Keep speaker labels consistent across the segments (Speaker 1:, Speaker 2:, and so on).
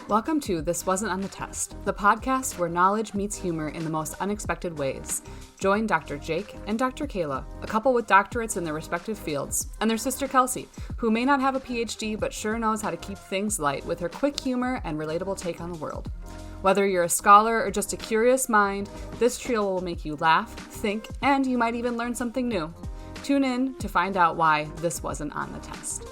Speaker 1: Welcome to This Wasn't on the Test, the podcast where knowledge meets humor in the most unexpected ways. Join Dr. Jake and Dr. Kayla, a couple with doctorates in their respective fields, and their sister Kelsey, who may not have a PhD but sure knows how to keep things light with her quick humor and relatable take on the world. Whether you're a scholar or just a curious mind, this trio will make you laugh, think, and you might even learn something new. Tune in to find out why this wasn't on the test.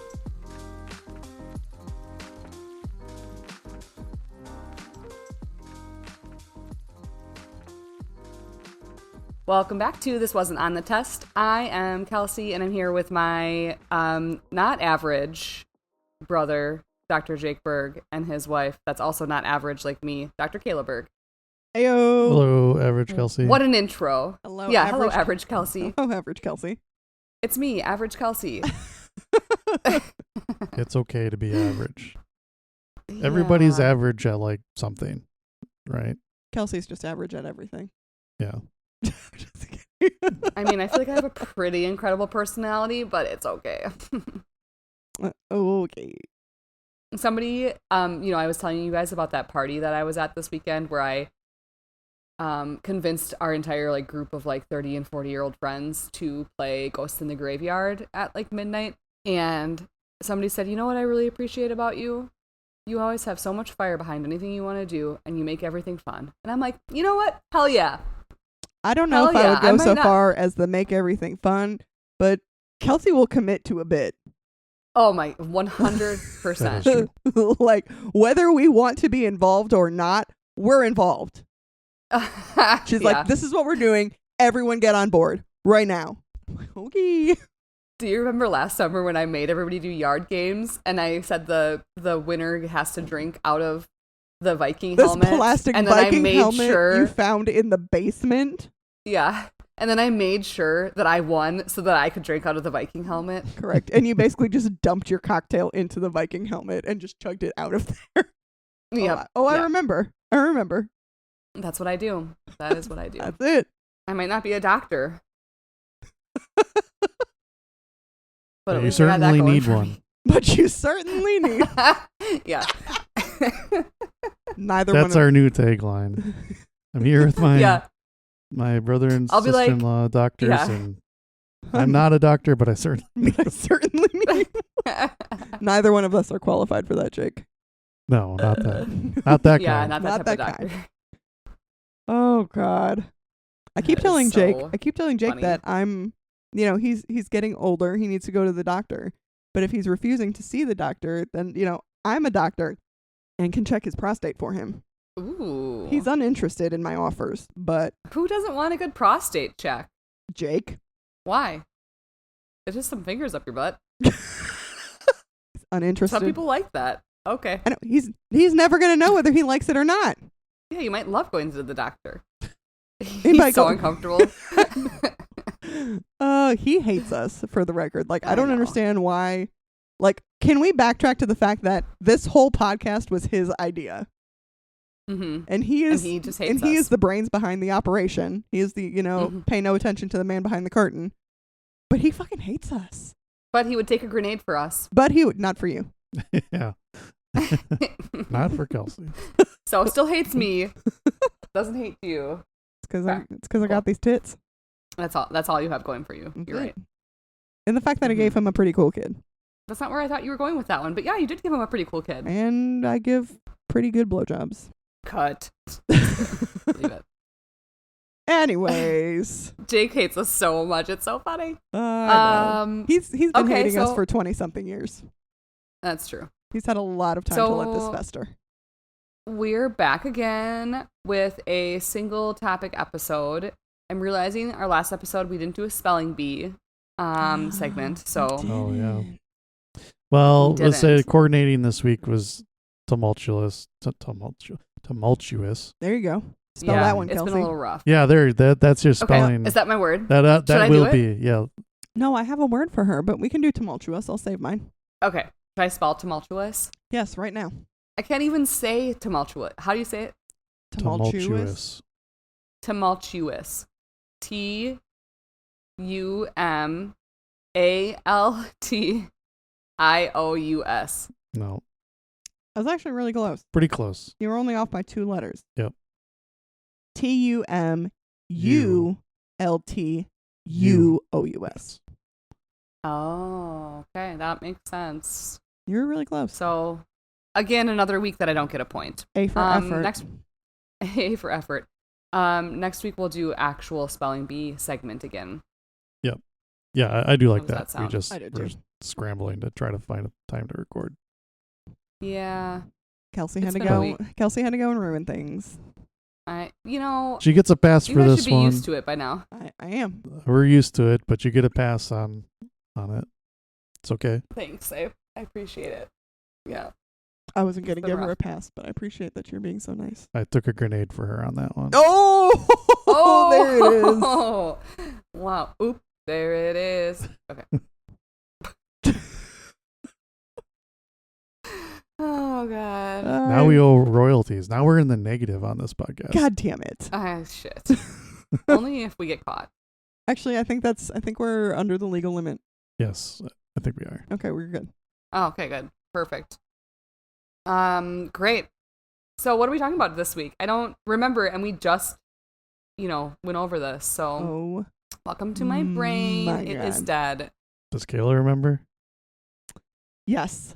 Speaker 1: Welcome back to This Wasn't on the Test. I am Kelsey, and I'm here with my not average brother, Dr. Jake Berg, and his wife, that's also not average like me, Dr. Kayla Berg.
Speaker 2: Heyo.
Speaker 3: Hello, average Kelsey.
Speaker 1: What an intro.
Speaker 2: Hello,
Speaker 1: yeah, hello, average Kelsey.
Speaker 2: Hello, average Kelsey.
Speaker 1: It's me, average Kelsey.
Speaker 3: It's okay to be average.
Speaker 1: Yeah.
Speaker 3: Everybody's average at like something, right?
Speaker 2: Kelsey's just average at everything.
Speaker 3: Yeah.
Speaker 1: I mean, I feel like I have a pretty incredible personality, but it's okay.
Speaker 2: Okay.
Speaker 1: Somebody, I was telling you guys about that party that I was at this weekend where I convinced our entire group of 30 and 40-year-old friends to play Ghosts in the Graveyard at midnight. And somebody said, you know what I really appreciate about you? You always have so much fire behind anything you want to do, and you make everything fun. And I'm like, you know what? Hell yeah.
Speaker 2: I don't know if I would go so far as the make everything fun, but Kelsey will commit to a bit.
Speaker 1: Oh my, 100%.
Speaker 2: Whether we want to be involved or not, we're involved. She's like, this is what we're doing. Everyone get on board right now. Okay.
Speaker 1: Do you remember last summer when I made everybody do yard games and I said the winner has to drink out of the Viking helmet?
Speaker 2: This plastic
Speaker 1: and then
Speaker 2: Viking
Speaker 1: I made
Speaker 2: helmet
Speaker 1: sure
Speaker 2: you found in the basement?
Speaker 1: Yeah. And then I made sure that I won so that I could drink out of the Viking helmet.
Speaker 2: Correct. And you basically just dumped your cocktail into the Viking helmet and just chugged it out of there.
Speaker 1: Yeah.
Speaker 2: I remember.
Speaker 1: That's what I do. That is what I do.
Speaker 2: That's it.
Speaker 1: I might not be a doctor. But
Speaker 3: you certainly need one.
Speaker 1: Me.
Speaker 2: But you certainly need.
Speaker 1: Yeah.
Speaker 3: That's our new tagline. I'm here with my brother and sister-in-law doctors, and I'm not a doctor, but I certainly
Speaker 2: need. Neither one of us are qualified for that, Jake.
Speaker 3: No, not that. Not that
Speaker 1: yeah,
Speaker 3: kind.
Speaker 1: Not that type of doctor.
Speaker 2: Oh God. I keep telling Jake
Speaker 1: funny.
Speaker 2: that I'm, he's getting older. He needs to go to the doctor. But if he's refusing to see the doctor, then, I'm a doctor and can check his prostate for him.
Speaker 1: Ooh.
Speaker 2: He's uninterested in my offers, but...
Speaker 1: Who doesn't want a good prostate check?
Speaker 2: Jake.
Speaker 1: Why? It's just some fingers up your butt.
Speaker 2: He's uninterested.
Speaker 1: Some people like that. Okay.
Speaker 2: I know. He's never going to know whether he likes it or not.
Speaker 1: Yeah, you might love going to the doctor. He's so uncomfortable.
Speaker 2: He hates us, for the record. I don't understand why. Can we backtrack to the fact that this whole podcast was his idea?
Speaker 1: Mm-hmm.
Speaker 2: And he just hates us. He is the brains behind the operation. He is the, pay no attention to the man behind the curtain. But he fucking hates us.
Speaker 1: But he would take a grenade for us.
Speaker 2: But he would, not for you.
Speaker 3: Yeah. Not for Kelsey.
Speaker 1: So still hates me. Doesn't hate you.
Speaker 2: It's because I got these tits.
Speaker 1: That's all you have going for you. You're right.
Speaker 2: And the fact that I gave him a pretty cool kid.
Speaker 1: That's not where I thought you were going with that one. But yeah, you did give him a pretty cool kid.
Speaker 2: And I give pretty good blowjobs.
Speaker 1: Cut. Leave it.
Speaker 2: Anyways.
Speaker 1: Jake hates us so much. It's so funny.
Speaker 2: He's been hating us for 20-something years.
Speaker 1: That's true.
Speaker 2: He's had a lot of time to let this fester.
Speaker 1: We're back again with a single topic episode. I'm realizing our last episode we didn't do a spelling bee segment. So
Speaker 3: oh yeah. Well, let's say coordinating this week was tumultuous. Tumultuous.
Speaker 2: There you go. Spell that one, Kelsey.
Speaker 1: It's been a little rough.
Speaker 3: Yeah, that's your spelling.
Speaker 1: Okay. Is that my word?
Speaker 3: That will be. Yeah.
Speaker 2: No, I have a word for her, but we can do tumultuous. I'll save mine.
Speaker 1: Okay. Should I spell tumultuous?
Speaker 2: Yes, right now.
Speaker 1: I can't even say tumultuous. How do you say it?
Speaker 2: Tumultuous.
Speaker 1: Tumultuous. Tumultuous. A-L-T-I-O-U-S.
Speaker 3: No.
Speaker 2: I was actually really close.
Speaker 3: Pretty close.
Speaker 2: You were only off by 2 letters.
Speaker 3: Yep.
Speaker 2: T-U-M-U-L-T-U-O-U-S.
Speaker 1: Oh, okay. That makes sense.
Speaker 2: You were really close.
Speaker 1: So, again, another week that I don't get a point.
Speaker 2: A for effort.
Speaker 1: A for effort. Next week we'll do actual spelling bee segment again.
Speaker 3: Yep. Yeah, I do like
Speaker 1: that.
Speaker 3: We're just scrambling to try to find a time to record.
Speaker 1: Yeah.
Speaker 2: Kelsey had to go. Kelsey had to go and ruin things.
Speaker 3: She gets a pass for this one. You
Speaker 1: guys should be used to it by now.
Speaker 2: I am.
Speaker 3: We're used to it, but you get a pass on it. It's okay.
Speaker 1: Thanks. I appreciate it. Yeah.
Speaker 2: I wasn't going to give her a pass, but I appreciate that you're being so nice.
Speaker 3: I took a grenade for her on that one.
Speaker 2: Oh, there it is.
Speaker 1: Wow. Oop, there it is. Okay. Oh, God.
Speaker 3: Now we owe royalties. Now we're in the negative on this podcast.
Speaker 2: God damn it.
Speaker 1: Shit. Only if we get caught.
Speaker 2: Actually, I think we're under the legal limit.
Speaker 3: Yes, I think we are.
Speaker 2: Okay, we're good.
Speaker 1: Oh, okay, good. Perfect. Great. So what are we talking about this week? I don't remember, and we just, went over this. So welcome to my brain. It is dead.
Speaker 3: Does Kayla remember?
Speaker 2: Yes.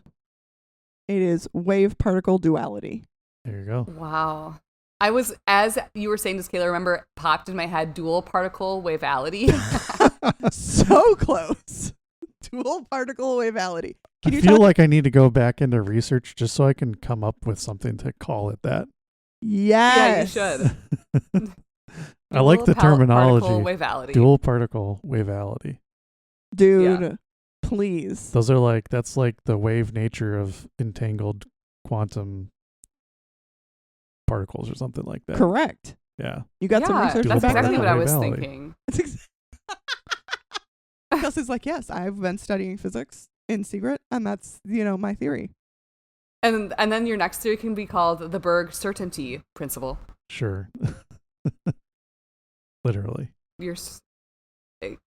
Speaker 2: It is wave particle duality.
Speaker 3: There you go.
Speaker 1: Wow. I was, as you were saying, does Kayla remember, popped in my head dual particle waveality.
Speaker 2: So close. Dual particle waveality.
Speaker 3: I feel like I need to go back into research just so I can come up with something to call it that.
Speaker 2: Yes.
Speaker 1: Yeah, you should.
Speaker 3: I like the terminology.
Speaker 1: Particle waveality.
Speaker 3: Dual particle waveality.
Speaker 2: Dude, please.
Speaker 3: That's like the wave nature of entangled quantum particles or something like that.
Speaker 2: Correct.
Speaker 3: Yeah.
Speaker 2: You got some research
Speaker 1: that's
Speaker 2: about
Speaker 1: exactly
Speaker 2: that?
Speaker 1: what I was thinking.
Speaker 2: Kelsey's like, yes, I've been studying physics in secret, and that's, my theory.
Speaker 1: And then your next theory can be called the Berg certainty principle.
Speaker 3: Sure. Literally.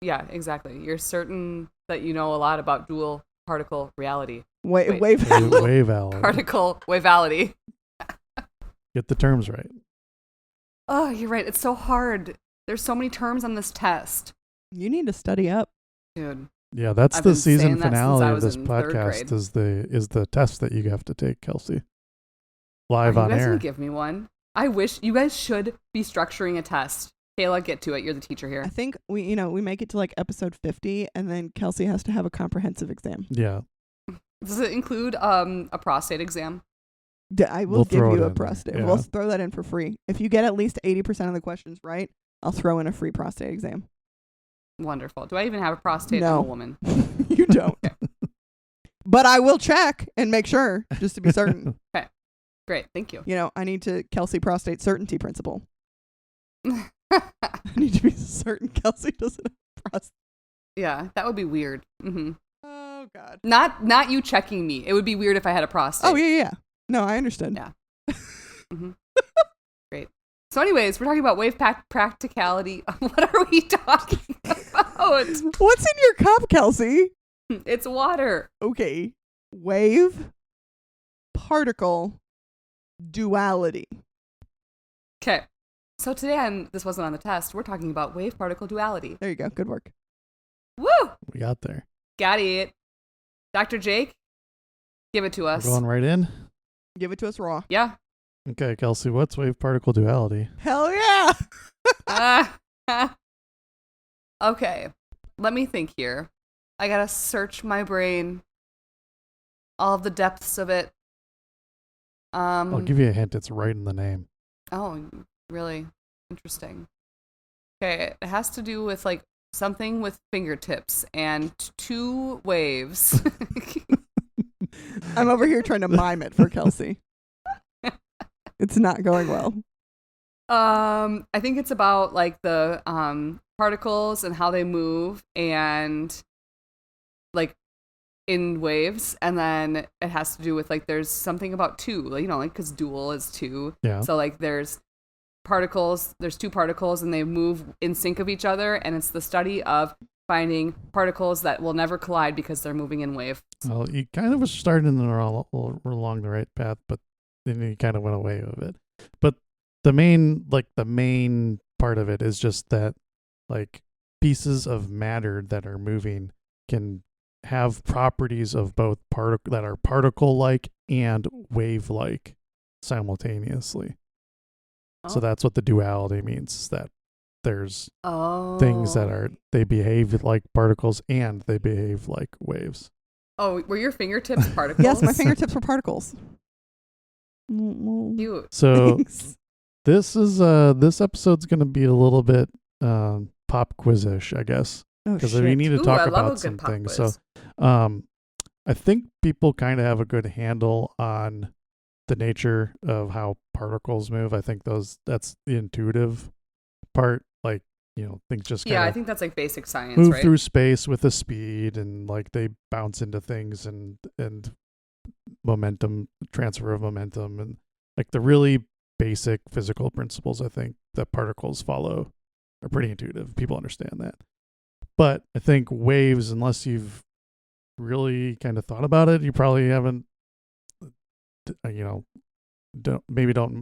Speaker 1: Yeah, exactly. You're certain that you know a lot about dual particle reality.
Speaker 3: Waveality.
Speaker 1: Particle waveality.
Speaker 3: Get the terms right.
Speaker 1: Oh, you're right. It's so hard. There's so many terms on this test.
Speaker 2: You need to study up.
Speaker 1: Dude.
Speaker 3: Yeah, that's the season finale of this
Speaker 1: podcast
Speaker 3: is the test that you have to take, Kelsey. Live on air.
Speaker 1: You guys can give me one. I wish you guys should be structuring a test. Kayla, get to it. You're the teacher here.
Speaker 2: I think we make it to like episode 50, and then Kelsey has to have a comprehensive exam.
Speaker 3: Yeah.
Speaker 1: Does it include a prostate exam?
Speaker 2: I will give you a prostate. Yeah. We'll throw that in for free. If you get at least 80% of the questions right, I'll throw in a free prostate exam.
Speaker 1: Wonderful. Do I even have a prostate?
Speaker 2: No.
Speaker 1: I'm a woman.
Speaker 2: You don't. Okay. But I will check and make sure, just to be certain.
Speaker 1: Okay. Great. Thank you.
Speaker 2: I need to Kelsey prostate certainty principle. I need to be certain Kelsey doesn't have prostate.
Speaker 1: Yeah, that would be weird. Mm-hmm.
Speaker 2: Oh, God.
Speaker 1: Not you checking me. It would be weird if I had a prostate.
Speaker 2: Oh, yeah. No, I understand.
Speaker 1: Yeah. Mm-hmm. Great. So anyways, we're talking about wave practicality. What are we talking about?
Speaker 2: What's in your cup, Kelsey?
Speaker 1: It's water.
Speaker 2: Okay. Wave particle duality.
Speaker 1: Okay. So today this wasn't on the test. We're talking about wave particle duality.
Speaker 2: There you go. Good work.
Speaker 1: Woo!
Speaker 3: We got there.
Speaker 1: Got it. Dr. Jake, give it to us.
Speaker 3: We're going right in?
Speaker 2: Give it to us raw.
Speaker 1: Yeah.
Speaker 3: Okay, Kelsey, what's wave particle duality?
Speaker 2: Hell yeah!
Speaker 1: Okay, let me think here. I gotta search my brain. All of the depths of it.
Speaker 3: I'll give you a hint. It's right in the name.
Speaker 1: Oh, really? Interesting. Okay, it has to do with like something with fingertips and 2 waves.
Speaker 2: I'm over here trying to mime it for Kelsey. It's not going well.
Speaker 1: I think it's about like the particles and how they move and like in waves, and then it has to do with like there's something about 2, like because dual is 2.
Speaker 3: Yeah.
Speaker 1: So like there's 2 particles and they move in sync of each other, and it's the study of finding particles that will never collide because they're moving in wave.
Speaker 3: Well, you kind of was starting along the right path, but then you kind of went away with it. But the main part of it is just that, like, pieces of matter that are moving can have properties of both that are particle-like and wave-like simultaneously. Oh. So that's what the duality means, is that there's things that they behave like particles and they behave like waves.
Speaker 1: Oh, were your fingertips particles?
Speaker 2: Yes, my fingertips were particles.
Speaker 1: Cute.
Speaker 3: So this episode's going to be a little bit pop quiz-ish, I guess. Because we need to talk about some things. So I think people kind of have a good handle on the nature of how particles move. I think that's the intuitive part. Like, things just
Speaker 1: I think that's like basic science,
Speaker 3: move
Speaker 1: right?
Speaker 3: through space with a speed, and like they bounce into things, and momentum, transfer of momentum, and like the really basic physical principles I think that particles follow are pretty intuitive. People understand that. But I think waves, unless you've really kind of thought about it, you probably haven't, don't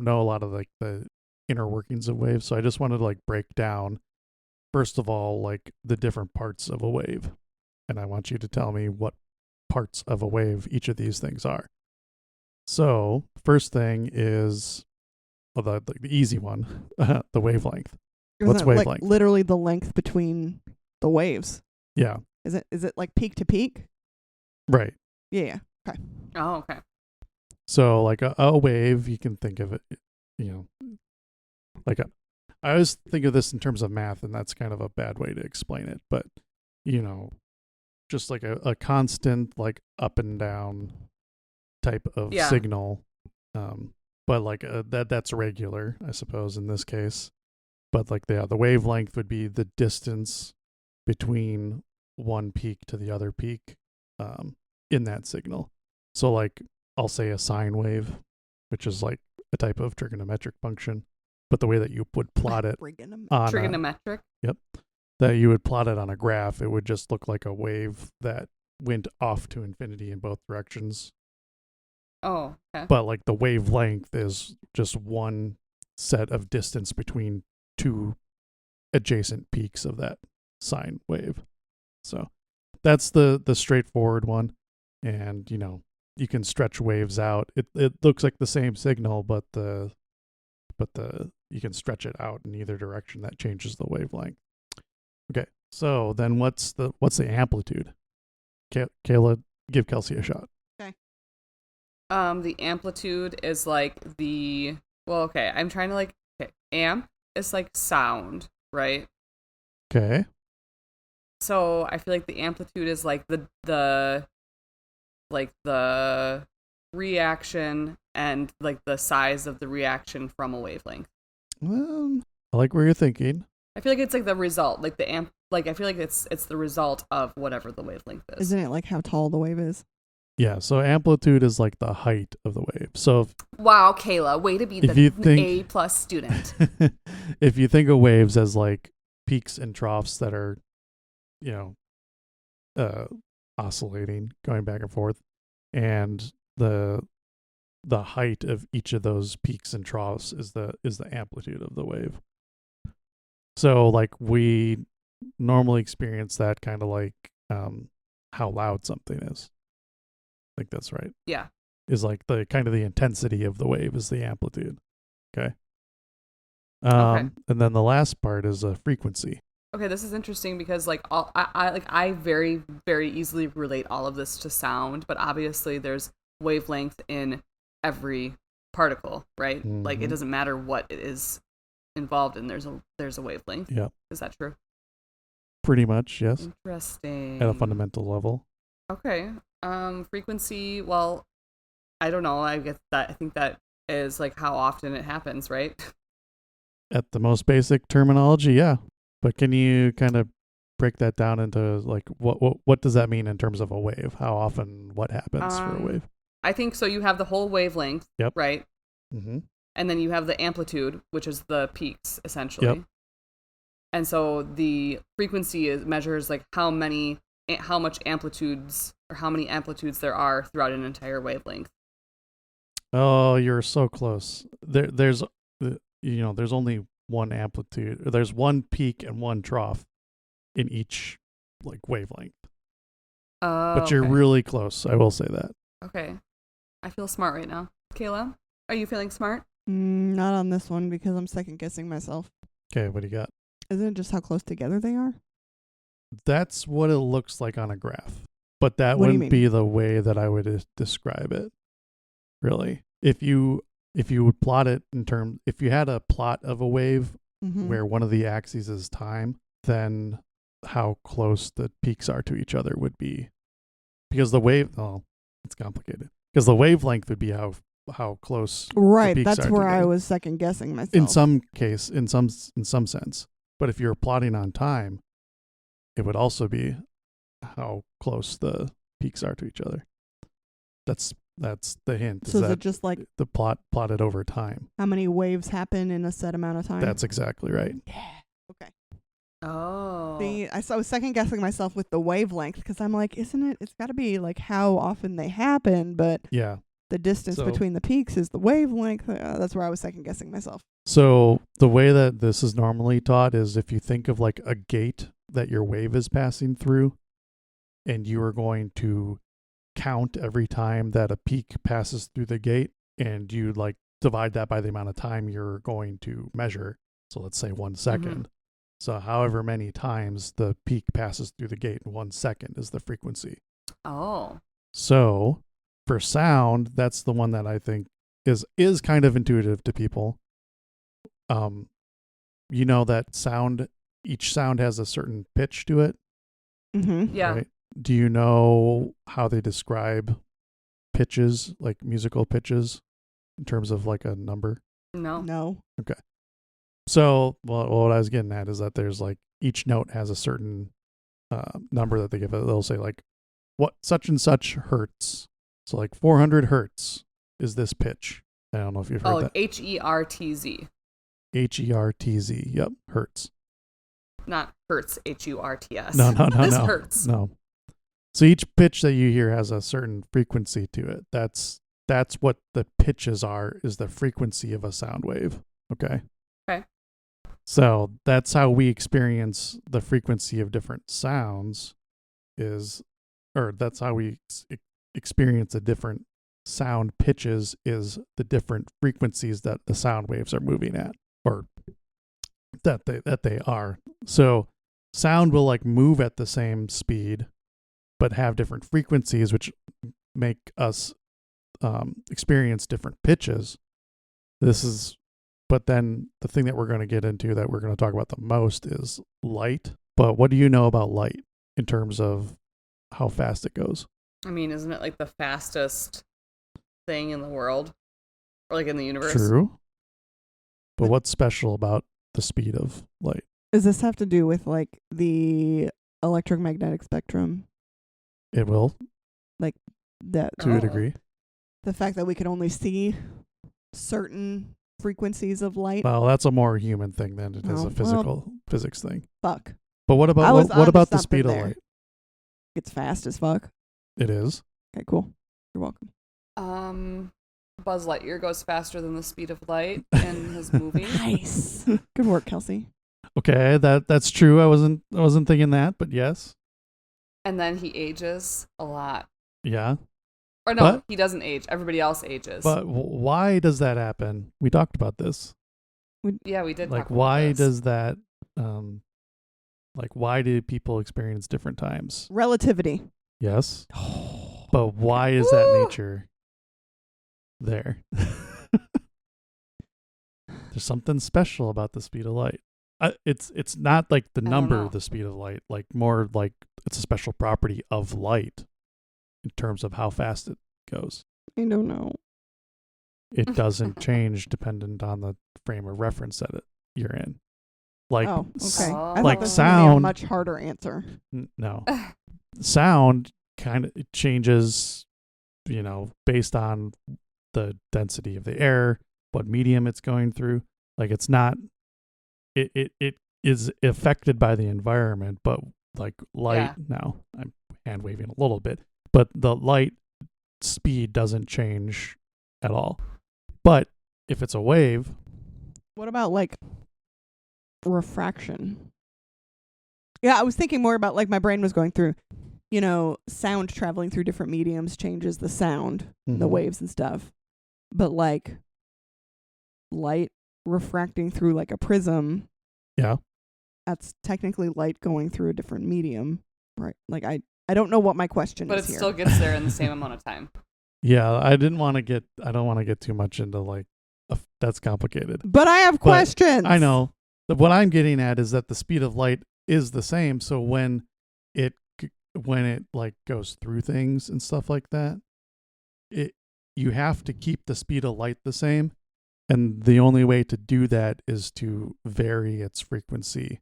Speaker 3: know a lot of like the inner workings of waves. So I just wanted to like break down, first of all, like the different parts of a wave. And I want you to tell me what parts of a wave each of these things are. So first thing is the easy one, the wavelength. What's wavelength?
Speaker 2: Like literally the length between the waves.
Speaker 3: Yeah.
Speaker 2: Is it like peak to peak?
Speaker 3: Right.
Speaker 2: Yeah. Okay.
Speaker 1: Oh, okay.
Speaker 3: So like a wave, you can think of it, like I always think of this in terms of math, and that's kind of a bad way to explain it. But, just like a constant, like up and down type of signal. But like that's regular, I suppose, in this case. But like the wavelength would be the distance between one peak to the other peak in that signal. So like I'll say a sine wave, which is like a type of trigonometric function, but the way that you would plot it on
Speaker 1: trigonometric.
Speaker 3: Yep. That you would plot it on a graph, it would just look like a wave that went off to infinity in both directions.
Speaker 1: Oh, okay.
Speaker 3: But like the wavelength is just one set of distance between two adjacent peaks of that sine wave. So that's the straightforward one. And you can stretch waves out. It looks like the same signal, but you can stretch it out in either direction. That changes the wavelength. Okay, so then what's the amplitude? Kayla, give Kelsey a shot.
Speaker 1: Okay. The amplitude is like I'm trying to amp is like sound, right?
Speaker 3: Okay.
Speaker 1: So I feel like the amplitude is like the reaction and like the size of the reaction from a wavelength.
Speaker 3: I like where you're thinking.
Speaker 1: I feel like it's like the result, like the amp. Like I feel like it's the result of whatever the wavelength is.
Speaker 2: Isn't it like how tall the wave is?
Speaker 3: Yeah. So amplitude is like the height of the wave. So
Speaker 1: wow, Kayla, way to be the A+ student.
Speaker 3: If you think of waves as like peaks and troughs that are, oscillating, going back and forth, and the height of each of those peaks and troughs is the amplitude of the wave. So like we normally experience that kind of like how loud something is. I think that's right.
Speaker 1: Yeah.
Speaker 3: Is like the kind of the intensity of the wave is the amplitude. Okay.
Speaker 1: Okay.
Speaker 3: And then the last part is a frequency.
Speaker 1: Okay, this is interesting because I very, very easily relate all of this to sound, but obviously there's wavelength in every particle, right?
Speaker 3: Mm-hmm.
Speaker 1: Like it doesn't matter what it is involved in. There's a wavelength.
Speaker 3: Yeah.
Speaker 1: Is that true?
Speaker 3: Pretty much, yes.
Speaker 1: Interesting.
Speaker 3: At a fundamental level.
Speaker 1: Okay. Frequency, well, I don't know. I think that is like how often it happens, right?
Speaker 3: At the most basic terminology, yeah. But can you kind of break that down into like what does that mean in terms of a wave? How often what happens for a wave?
Speaker 1: I think so. You have the whole wavelength,
Speaker 3: yep.
Speaker 1: Right?
Speaker 3: Mm-hmm.
Speaker 1: And then you have the amplitude, which is the peaks, essentially.
Speaker 3: Yep.
Speaker 1: And so the frequency measures like how much amplitudes or how many amplitudes there are throughout an entire wavelength.
Speaker 3: Oh, you're so close. There's only one amplitude. There's one peak and one trough in each like wavelength. But you're really close. I will say that.
Speaker 1: Okay. I feel smart right now. Kayla, are you feeling smart?
Speaker 2: Not on this one because I'm second guessing myself.
Speaker 3: Okay, what do you got?
Speaker 2: Isn't it just how close together they are?
Speaker 3: That's what it looks like on a graph. But that
Speaker 2: What do you
Speaker 3: wouldn't
Speaker 2: mean?
Speaker 3: be the way that I would describe it. Really. If you would plot it if you had a plot of a wave where one of the axes is time, then how close the peaks are to each other would be. Because it's complicated. Because the wavelength would be how close
Speaker 2: Right,
Speaker 3: the peaks
Speaker 2: that's
Speaker 3: are
Speaker 2: where
Speaker 3: together.
Speaker 2: I was second guessing myself.
Speaker 3: In some case, in some sense. But if you're plotting on time, it would also be how close the peaks are to each other. That's the hint.
Speaker 2: So is it just like
Speaker 3: the plotted over time?
Speaker 2: how many waves happen in a set amount of time?
Speaker 3: That's exactly right.
Speaker 2: Yeah. Okay.
Speaker 1: Oh.
Speaker 2: See, I was second guessing myself with the wavelength because I'm like, isn't it? It's got to be like how often they happen, but
Speaker 3: Yeah.
Speaker 2: the distance between the peaks is the wavelength. That's where I was second guessing myself.
Speaker 3: So the way that this is normally taught is if you think of like a gate that your wave is passing through, and you are going to count every time that a peak passes through the gate, and you like divide that by the amount of time you're going to measure. So let's say 1 second. So however many times the peak passes through the gate in 1 second is the frequency.
Speaker 1: Oh.
Speaker 3: So for sound, that's the one that I think is kind of intuitive to people. You know that each sound has a certain pitch to it.
Speaker 2: Mm-hmm.
Speaker 1: Yeah.
Speaker 3: Right? Do you know how they describe pitches, like musical pitches, in terms of like a number?
Speaker 1: No.
Speaker 2: No.
Speaker 3: Okay. So, what I was getting at is that there's like each note has a certain number that they give it. They'll say like, what such and such hertz. So like 400 hertz is this pitch. I don't know if you've heard that.
Speaker 1: Hertz.
Speaker 3: Hertz. Yep, hertz.
Speaker 1: Not Hertz, Hurts.
Speaker 3: No.
Speaker 1: This
Speaker 3: no.
Speaker 1: hurts.
Speaker 3: No. So each pitch that you hear has a certain frequency to it. That's what the pitches are, is the frequency of a sound wave. Okay.
Speaker 1: Okay.
Speaker 3: So that's how we experience the frequency of different sounds that's how we experience the different sound pitches is the different frequencies that the sound waves are moving at, or that they are. So sound will like move at the same speed but have different frequencies, which make us experience different pitches. But then the thing that we're going to get into that we're going to talk about the most is light. But what do you know about light in terms of how fast it goes?
Speaker 1: I mean, isn't it like the fastest thing in the world? Or like in the universe?
Speaker 3: True. But what's special about the speed of light?
Speaker 2: Does this have to do with like the electromagnetic spectrum?
Speaker 3: It will,
Speaker 2: That
Speaker 3: to a degree.
Speaker 2: the fact that we can only see certain frequencies of light.
Speaker 3: Well, that's a more human thing than it is
Speaker 2: Oh,
Speaker 3: a physics thing.
Speaker 2: Fuck.
Speaker 3: But what about what about the speed of
Speaker 2: there.
Speaker 3: light?
Speaker 2: It's fast as fuck.
Speaker 3: It is.
Speaker 2: Okay, cool. You're welcome.
Speaker 1: Buzz Lightyear goes faster than the speed of light in his movie.
Speaker 2: Nice. Good work, Kelsey.
Speaker 3: Okay, that's true. I wasn't thinking that, but yes.
Speaker 1: And then he ages a lot.
Speaker 3: Yeah.
Speaker 1: Or no, he doesn't age. Everybody else ages.
Speaker 3: But why does that happen? We talked about this.
Speaker 1: Yeah, we did.
Speaker 3: Like,
Speaker 1: talk about
Speaker 3: why
Speaker 1: this.
Speaker 3: does that? Why do people experience different times?
Speaker 2: Relativity.
Speaker 3: Yes. But why is that nature there? There's something special about the speed of light. It's not like the number, the speed of light, like more like it's a special property of light in terms of how fast it goes.
Speaker 2: I don't know.
Speaker 3: It doesn't change dependent on the frame of reference that you're in. Like,
Speaker 2: oh, okay. I
Speaker 3: like
Speaker 2: thought this was gonna be a
Speaker 3: sound.
Speaker 2: much harder answer.
Speaker 3: No, sound kind of changes, based on the density of the air, what medium it's going through. Like it's not. It is affected by the environment, but like light now, I'm hand waving a little bit, but the light speed doesn't change at all. But if it's a wave,
Speaker 2: what about like refraction? Yeah, I was thinking more about, like, my brain was going through, sound traveling through different mediums changes the sound, the waves and stuff. But like light refracting through like a prism, that's technically light going through a different medium, right? Like I don't know what my question
Speaker 1: but
Speaker 2: is
Speaker 1: it
Speaker 2: here.
Speaker 1: still gets there in the same amount of time.
Speaker 3: Yeah, I don't want to get too much into like that's complicated.
Speaker 2: But I have questions.
Speaker 3: I know. What I'm getting at is that the speed of light is the same. So when it like goes through things and stuff like that, you have to keep the speed of light the same, and the only way to do that is to vary its frequency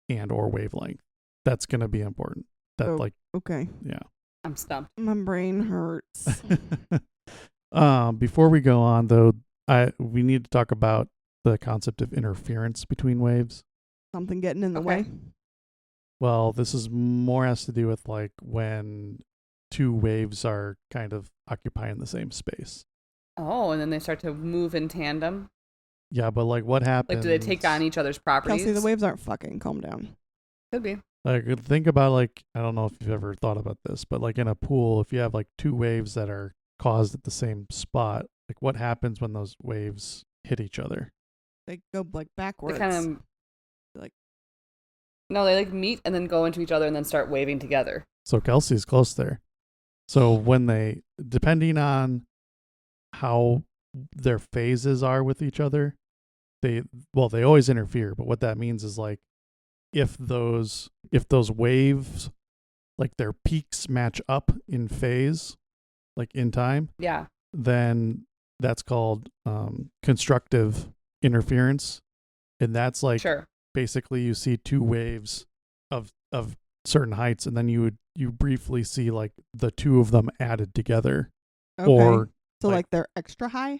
Speaker 3: and or wavelength. That's going to be important.
Speaker 2: Okay.
Speaker 3: Yeah.
Speaker 1: I'm stumped.
Speaker 2: My brain hurts.
Speaker 3: Before we go on though, we need to talk about the concept of interference between waves.
Speaker 2: Something getting in the way.
Speaker 3: Well, this is more has to do with like when two waves are kind of occupying the same space.
Speaker 1: Oh, and then they start to move in tandem.
Speaker 3: Yeah, but like what happens?
Speaker 1: Like, do they take on each other's properties?
Speaker 2: Kelsey, the waves aren't fucking. Calm down.
Speaker 1: Could be.
Speaker 3: Like, think about, like, I don't know if you've ever thought about this, but like in a pool, if you have like two waves that are caused at the same spot, like what happens when those waves hit each other?
Speaker 2: They go like backwards.
Speaker 1: They kind of no, they like meet and then go into each other and then start waving together.
Speaker 3: So Kelsey's close there. So when they, depending on how their phases are with each other, they always interfere. But what that means is like if those waves, like their peaks match up in phase, like in time, then that's called constructive interference, and that's like basically you see two waves of certain heights, and then you briefly see like the two of them added together.
Speaker 2: Okay.
Speaker 3: Or
Speaker 2: so like they're extra high?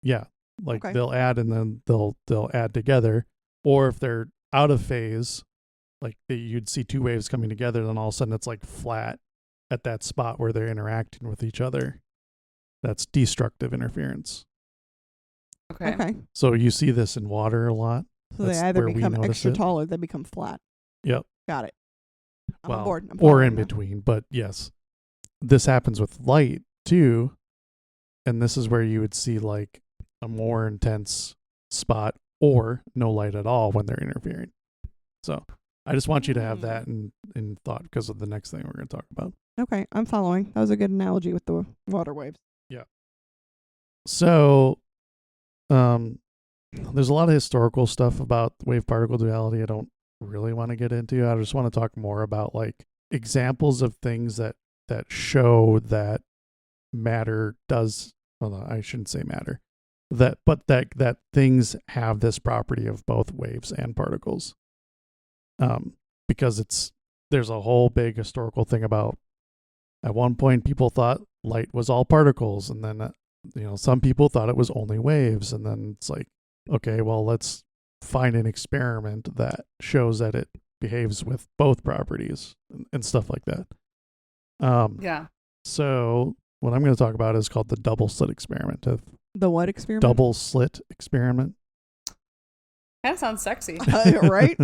Speaker 3: Yeah. Like they'll add and then they'll add together. Or if they're out of phase, like you'd see two waves coming together, then all of a sudden it's like flat at that spot where they're interacting with each other. That's destructive interference.
Speaker 2: Okay.
Speaker 3: So you see this in water a lot.
Speaker 2: So they either become extra tall or they become flat.
Speaker 3: Yep.
Speaker 2: Got it. I'm on board.
Speaker 3: Or in between. But yes, this happens with light too. And this is where you would see like a more intense spot or no light at all when they're interfering. So I just want you to have that in thought because of the next thing we're going to talk about.
Speaker 2: Okay, I'm following. That was a good analogy with the water waves.
Speaker 3: Yeah. So there's a lot of historical stuff about wave particle duality I don't really want to get into. I just want to talk more about like examples of things that show that matter does, well, I shouldn't say matter, that things have this property of both waves and particles. Because there's a whole big historical thing about, at one point people thought light was all particles, and then some people thought it was only waves, and then it's like, okay, well, let's find an experiment that shows that it behaves with both properties and stuff like that. So what I'm going to talk about is called the double slit experiment.
Speaker 2: The what experiment?
Speaker 3: Double slit experiment.
Speaker 1: Kind of sounds sexy.
Speaker 2: Right?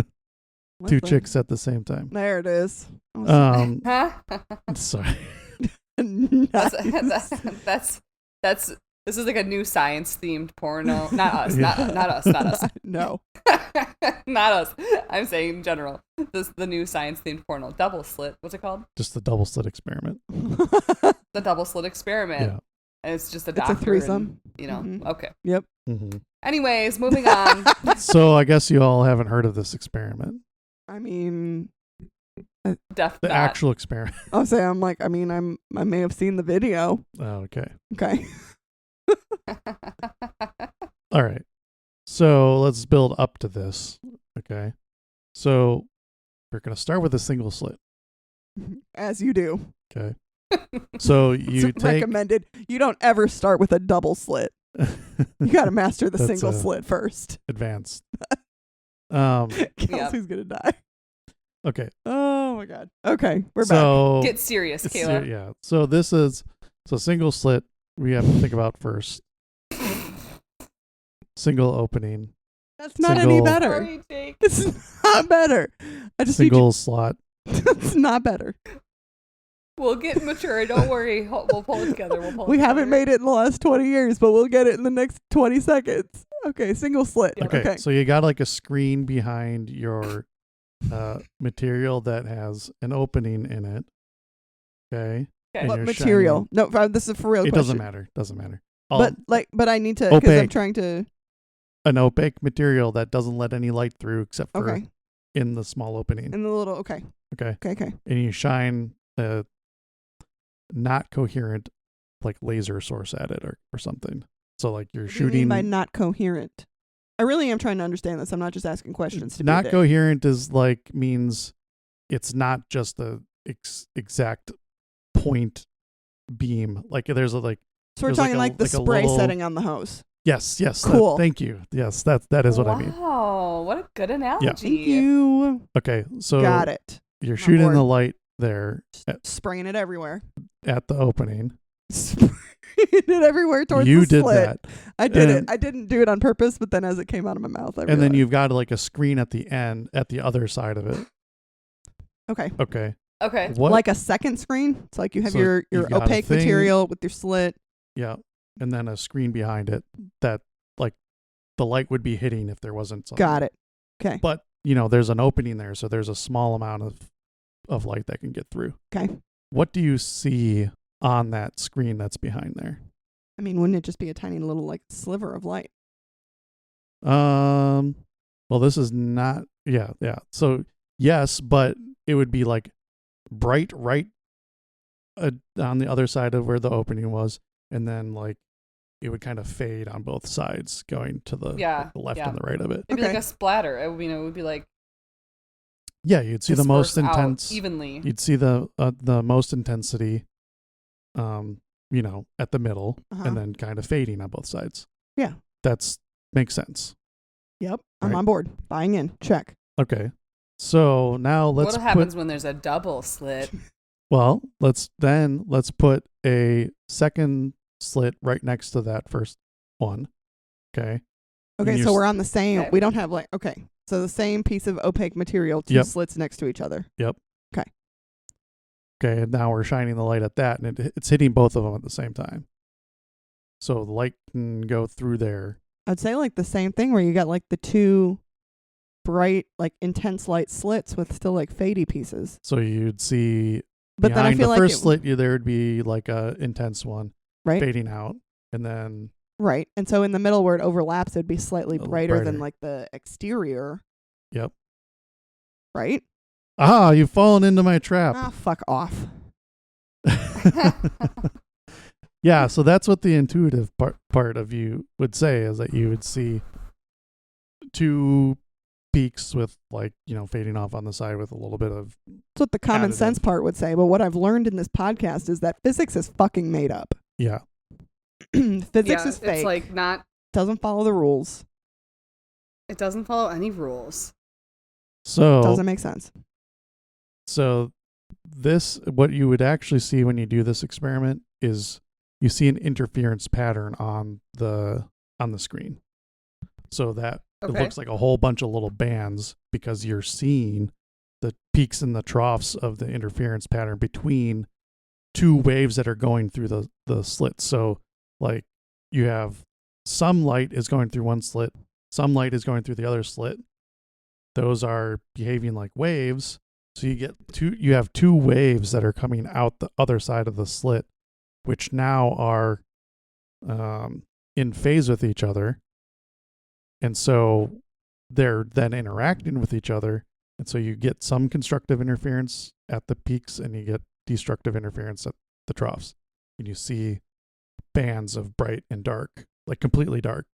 Speaker 3: Two chicks at the same time.
Speaker 2: There it is.
Speaker 3: Sorry.
Speaker 1: This is like a new science themed porno. Not us. Not us.
Speaker 2: No.
Speaker 1: Not us. I'm saying in general. The new science themed porno. Double slit. What's it called?
Speaker 3: Just the double slit experiment.
Speaker 1: The double slit experiment. Yeah. And it's just a doctor.
Speaker 2: It's a threesome.
Speaker 1: Okay.
Speaker 2: Yep.
Speaker 3: Mm-hmm.
Speaker 1: Anyways, moving on.
Speaker 3: So I guess you all haven't heard of this experiment.
Speaker 2: I mean,
Speaker 3: the actual experiment.
Speaker 2: I'll say I may have seen the video.
Speaker 3: Oh, okay.
Speaker 2: Okay.
Speaker 3: All right. So let's build up to this. Okay. So we're going to start with a single slit.
Speaker 2: As you do.
Speaker 3: Okay. So you take...
Speaker 2: recommended. You don't ever start with a double slit. You got to master the single slit first.
Speaker 3: Advanced.
Speaker 2: Kelsey's gonna die.
Speaker 3: Okay.
Speaker 2: Oh my god. Okay, we're
Speaker 3: So
Speaker 1: Get serious, Kayla.
Speaker 3: yeah. So this is single slit. We have to think about first. Single opening.
Speaker 2: That's not any better.
Speaker 1: Sorry, Jake.
Speaker 2: It's not better. I just
Speaker 3: Single slot.
Speaker 2: It's not better.
Speaker 1: We'll get mature. Don't worry. We'll pull it together.
Speaker 2: We haven't made it in the last 20 years, but we'll get it in the next 20 seconds. Okay, single slit.
Speaker 1: Yep.
Speaker 3: Okay, so you got like a screen behind your material that has an opening in it. Okay.
Speaker 1: Okay.
Speaker 2: What material?
Speaker 3: Shining.
Speaker 2: No, this is a for real
Speaker 3: It
Speaker 2: question.
Speaker 3: doesn't matter.
Speaker 2: But I need to, because I'm trying to.
Speaker 3: An opaque material that doesn't let any light through except for
Speaker 2: Okay.
Speaker 3: in the small opening.
Speaker 2: In the little, okay.
Speaker 3: Okay. And you shine a not coherent like laser source at it or something. So like you're
Speaker 2: What
Speaker 3: shooting.
Speaker 2: do you mean by not coherent? I really am trying to understand this. I'm not just asking questions to be a
Speaker 3: Not
Speaker 2: dick.
Speaker 3: coherent is like means it's not just the exact point beam. Like there's a like.
Speaker 2: So we're talking like the spray
Speaker 3: little,
Speaker 2: setting on the hose.
Speaker 3: Yes.
Speaker 2: Cool.
Speaker 3: Thank you. Yes, that is what I mean.
Speaker 1: Wow, what a good analogy.
Speaker 3: Yeah.
Speaker 2: Thank you.
Speaker 3: Okay, so
Speaker 2: Got it.
Speaker 3: you're shooting
Speaker 2: board.
Speaker 3: the light there
Speaker 2: Spraying it everywhere.
Speaker 3: at the opening.
Speaker 2: Spraying it everywhere towards
Speaker 3: You
Speaker 2: the
Speaker 3: did
Speaker 2: slit.
Speaker 3: that.
Speaker 2: I did it.
Speaker 3: And-
Speaker 2: I didn't do it on purpose, but then as it came out of my mouth, I
Speaker 3: And then
Speaker 2: realized.
Speaker 3: you've got like a screen at the end, at the other side of it.
Speaker 2: Okay.
Speaker 3: Okay.
Speaker 1: Okay.
Speaker 3: What?
Speaker 2: Like a second screen. It's like you have
Speaker 3: So
Speaker 2: your
Speaker 3: you've got a
Speaker 2: opaque
Speaker 3: thing-
Speaker 2: material with your slit.
Speaker 3: Yeah. And then a screen behind it that like the light would be hitting if there wasn't something.
Speaker 2: Got it. Okay.
Speaker 3: But, there's an opening there, so there's a small amount of light that can get through.
Speaker 2: Okay.
Speaker 3: What do you see on that screen that's behind there?
Speaker 2: I mean, wouldn't it just be a tiny little like sliver of light?
Speaker 3: Well, this is not, yeah. So yes, but it would be like bright right on the other side of where the opening was, and then like it would kind of fade on both sides, going to the, like, the left and the right of it.
Speaker 1: It'd be
Speaker 2: Okay.
Speaker 1: like a splatter. It would be like
Speaker 3: Yeah, you'd see the most
Speaker 1: dispersed out
Speaker 3: intense.
Speaker 1: evenly.
Speaker 3: You'd see the most intensity, at the middle,
Speaker 2: Uh-huh.
Speaker 3: and then kind of fading on both sides.
Speaker 2: Yeah.
Speaker 3: Makes sense.
Speaker 2: Yep. I'm
Speaker 3: Right.
Speaker 2: on board. Buying in. Check.
Speaker 3: Okay. So now let's
Speaker 1: what happens when there's a double slit?
Speaker 3: let's put a second slit right next to that first one. Okay.
Speaker 2: Okay,
Speaker 3: And
Speaker 2: so we're on the same.
Speaker 1: Okay.
Speaker 2: We don't have like, okay. So the same piece of opaque material, two
Speaker 3: Yep.
Speaker 2: slits next to each other.
Speaker 3: Okay, and now we're shining the light at that, and it's hitting both of them at the same time. So the light can go through there.
Speaker 2: I'd say like the same thing where you got like the two bright, like intense light slits with still like fadey pieces.
Speaker 3: So you'd see
Speaker 2: But then I
Speaker 3: behind
Speaker 2: feel
Speaker 3: the
Speaker 2: like
Speaker 3: first slit, there would be like a intense one
Speaker 2: right?
Speaker 3: fading out, and then
Speaker 2: Right. And so in the middle where it overlaps, it'd be slightly
Speaker 3: A little
Speaker 2: brighter than
Speaker 3: brighter.
Speaker 2: like the exterior.
Speaker 3: Yep.
Speaker 2: Right?
Speaker 3: You've fallen into my trap.
Speaker 2: Ah, fuck off.
Speaker 3: Yeah, so that's what the intuitive part of you would say, is that you would see two peaks with like, fading off on the side with a little bit of,
Speaker 2: That's what the common sense
Speaker 3: Additive.
Speaker 2: part would say. But what I've learned in this podcast is that physics is fucking made up.
Speaker 3: yeah.
Speaker 2: Physics is fake.
Speaker 1: It's like not.
Speaker 2: Doesn't follow the rules.
Speaker 1: It doesn't follow any rules.
Speaker 3: So
Speaker 2: Doesn't make sense.
Speaker 3: So what you would actually see when you do this experiment is you see an interference pattern on the screen. So that it
Speaker 1: Okay.
Speaker 3: looks like a whole bunch of little bands, because you're seeing the peaks and the troughs of the interference pattern between two waves that are going through the slits. So like you have some light is going through one slit, some light is going through the other slit. Those are behaving like waves. So you have two waves that are coming out the other side of the slit, which now are in phase with each other. And so they're then interacting with each other. And so you get some constructive interference at the peaks, and you get destructive interference at the troughs. And you see bands of bright and dark, like completely dark,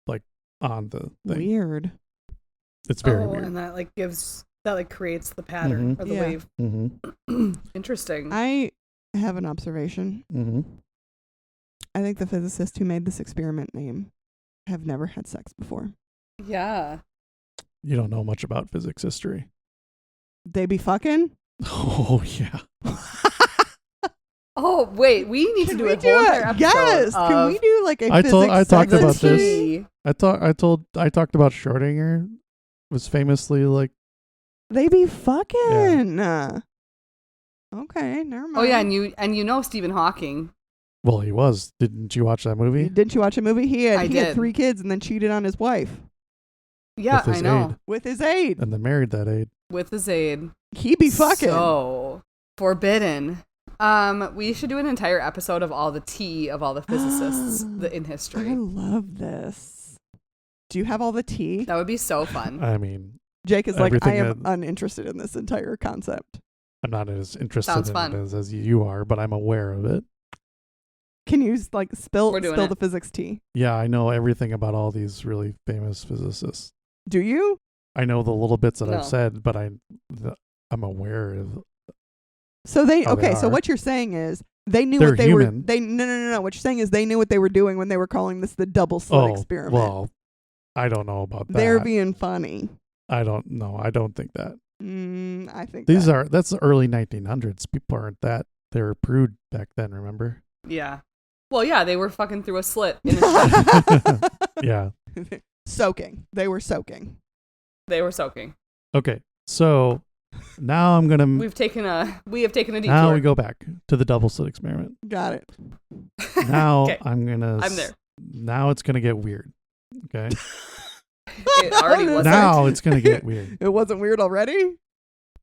Speaker 3: like on the thing.
Speaker 2: Weird.
Speaker 3: It's very weird.
Speaker 1: And that creates the pattern or the
Speaker 2: Yeah.
Speaker 1: wave.
Speaker 3: Mm-hmm.
Speaker 1: Interesting.
Speaker 2: I have an observation.
Speaker 3: Mm-hmm.
Speaker 2: I think the physicists who made this experiment name have never had sex before.
Speaker 1: Yeah.
Speaker 3: You don't know much about physics history.
Speaker 2: They be fucking?
Speaker 3: Oh, yeah.
Speaker 1: Oh, wait. We need to do a whole entire episode.
Speaker 2: Yes. Can we do like a
Speaker 3: I talked about
Speaker 1: this.
Speaker 3: I talked about Schrodinger was famously like
Speaker 2: they be fucking. Okay, never mind.
Speaker 1: Oh yeah, and you know Stephen Hawking.
Speaker 3: Well, he was. Didn't you watch that movie?
Speaker 2: Didn't you watch a movie? He had
Speaker 1: did.
Speaker 2: 3 kids and then cheated on his wife.
Speaker 1: Yeah, I know.
Speaker 3: Aide.
Speaker 2: With his aide.
Speaker 3: And then married that aide.
Speaker 1: With his aide.
Speaker 2: He be fucking.
Speaker 1: So forbidden. We should do an entire episode of all the tea of all the physicists in history.
Speaker 2: I love this. Do you have all the tea?
Speaker 1: That would be so fun.
Speaker 3: I mean,
Speaker 2: Jake is like, I am uninterested in this entire concept.
Speaker 3: I'm not as interested
Speaker 1: Sounds
Speaker 3: in
Speaker 1: fun.
Speaker 3: it as you are, but I'm aware of it.
Speaker 2: Can you like spill
Speaker 1: it.
Speaker 2: the physics tea?
Speaker 3: Yeah, I know everything about all these really famous physicists.
Speaker 2: Do you?
Speaker 3: I know the little bits that
Speaker 1: No.
Speaker 3: I've said, but I'm aware of.
Speaker 2: So
Speaker 3: they
Speaker 2: so
Speaker 3: are.
Speaker 2: what you're saying is they knew
Speaker 3: They're
Speaker 2: what they
Speaker 3: human.
Speaker 2: were. They no. What you're saying is they knew what they were doing when they were calling this the double slit experiment.
Speaker 3: Well, I don't know about that.
Speaker 2: They're being funny.
Speaker 3: I don't know. I don't think that.
Speaker 2: I think
Speaker 3: That's the early 1900s. People aren't that. They were prude back then, remember?
Speaker 1: Yeah. Well, yeah, they were fucking through a slit in a
Speaker 3: Yeah.
Speaker 2: Soaking. They were soaking.
Speaker 1: They were soaking.
Speaker 3: Okay. So now I'm going to...
Speaker 1: We have taken a detour.
Speaker 3: Now we go back to the double slit experiment.
Speaker 2: Got it.
Speaker 3: Now
Speaker 1: Okay.
Speaker 3: I'm
Speaker 1: there.
Speaker 3: Now it's going to get weird. Okay.
Speaker 1: It already wasn't.
Speaker 3: Now it's going to get weird.
Speaker 2: It wasn't weird already?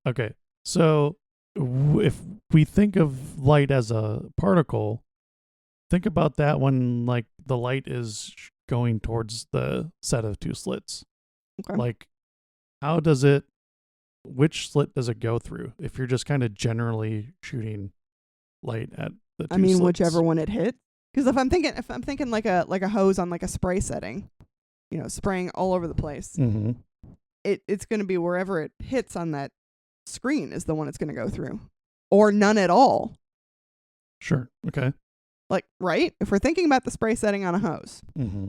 Speaker 3: Okay. So if we think of light as a particle, think about that when like the light is going towards the set of 2 slits.
Speaker 2: Okay.
Speaker 3: Like which slit does it go through? If you're just kind of generally shooting light at the 2 slits.
Speaker 2: Whichever one it hit. Because if I'm thinking like a hose on like a spray setting, spraying all over the place,
Speaker 3: Mm-hmm.
Speaker 2: it's going to be wherever it hits on that screen is the one it's going to go through, or none at all.
Speaker 3: Sure. Okay.
Speaker 2: Like, right? If we're thinking about the spray setting on a hose,
Speaker 3: Mm-hmm.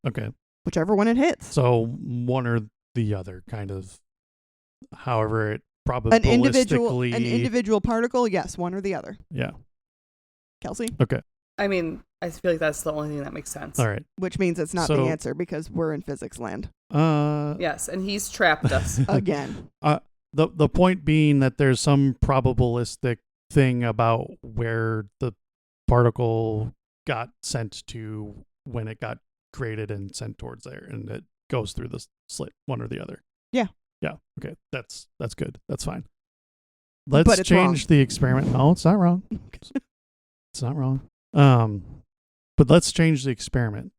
Speaker 3: Okay.
Speaker 2: whichever one it hits.
Speaker 3: So one or the other, kind of. However, it probably
Speaker 2: An individual particle, yes, one or the other.
Speaker 3: Yeah.
Speaker 2: Kelsey?
Speaker 3: Okay.
Speaker 1: I mean, I feel like that's the only thing that makes sense.
Speaker 3: All right.
Speaker 2: Which means it's not the answer because we're in physics land.
Speaker 1: Yes, and he's trapped us.
Speaker 2: Again.
Speaker 3: The point being that there's some probabilistic thing about where the particle got sent to when it got created and sent towards there, and it goes through the slit, one or the other.
Speaker 2: Yeah.
Speaker 3: Yeah. Okay. That's good. That's fine. Let's
Speaker 2: But it's
Speaker 3: change
Speaker 2: wrong.
Speaker 3: the experiment. No, it's not wrong. It's not wrong. But let's change the experiment.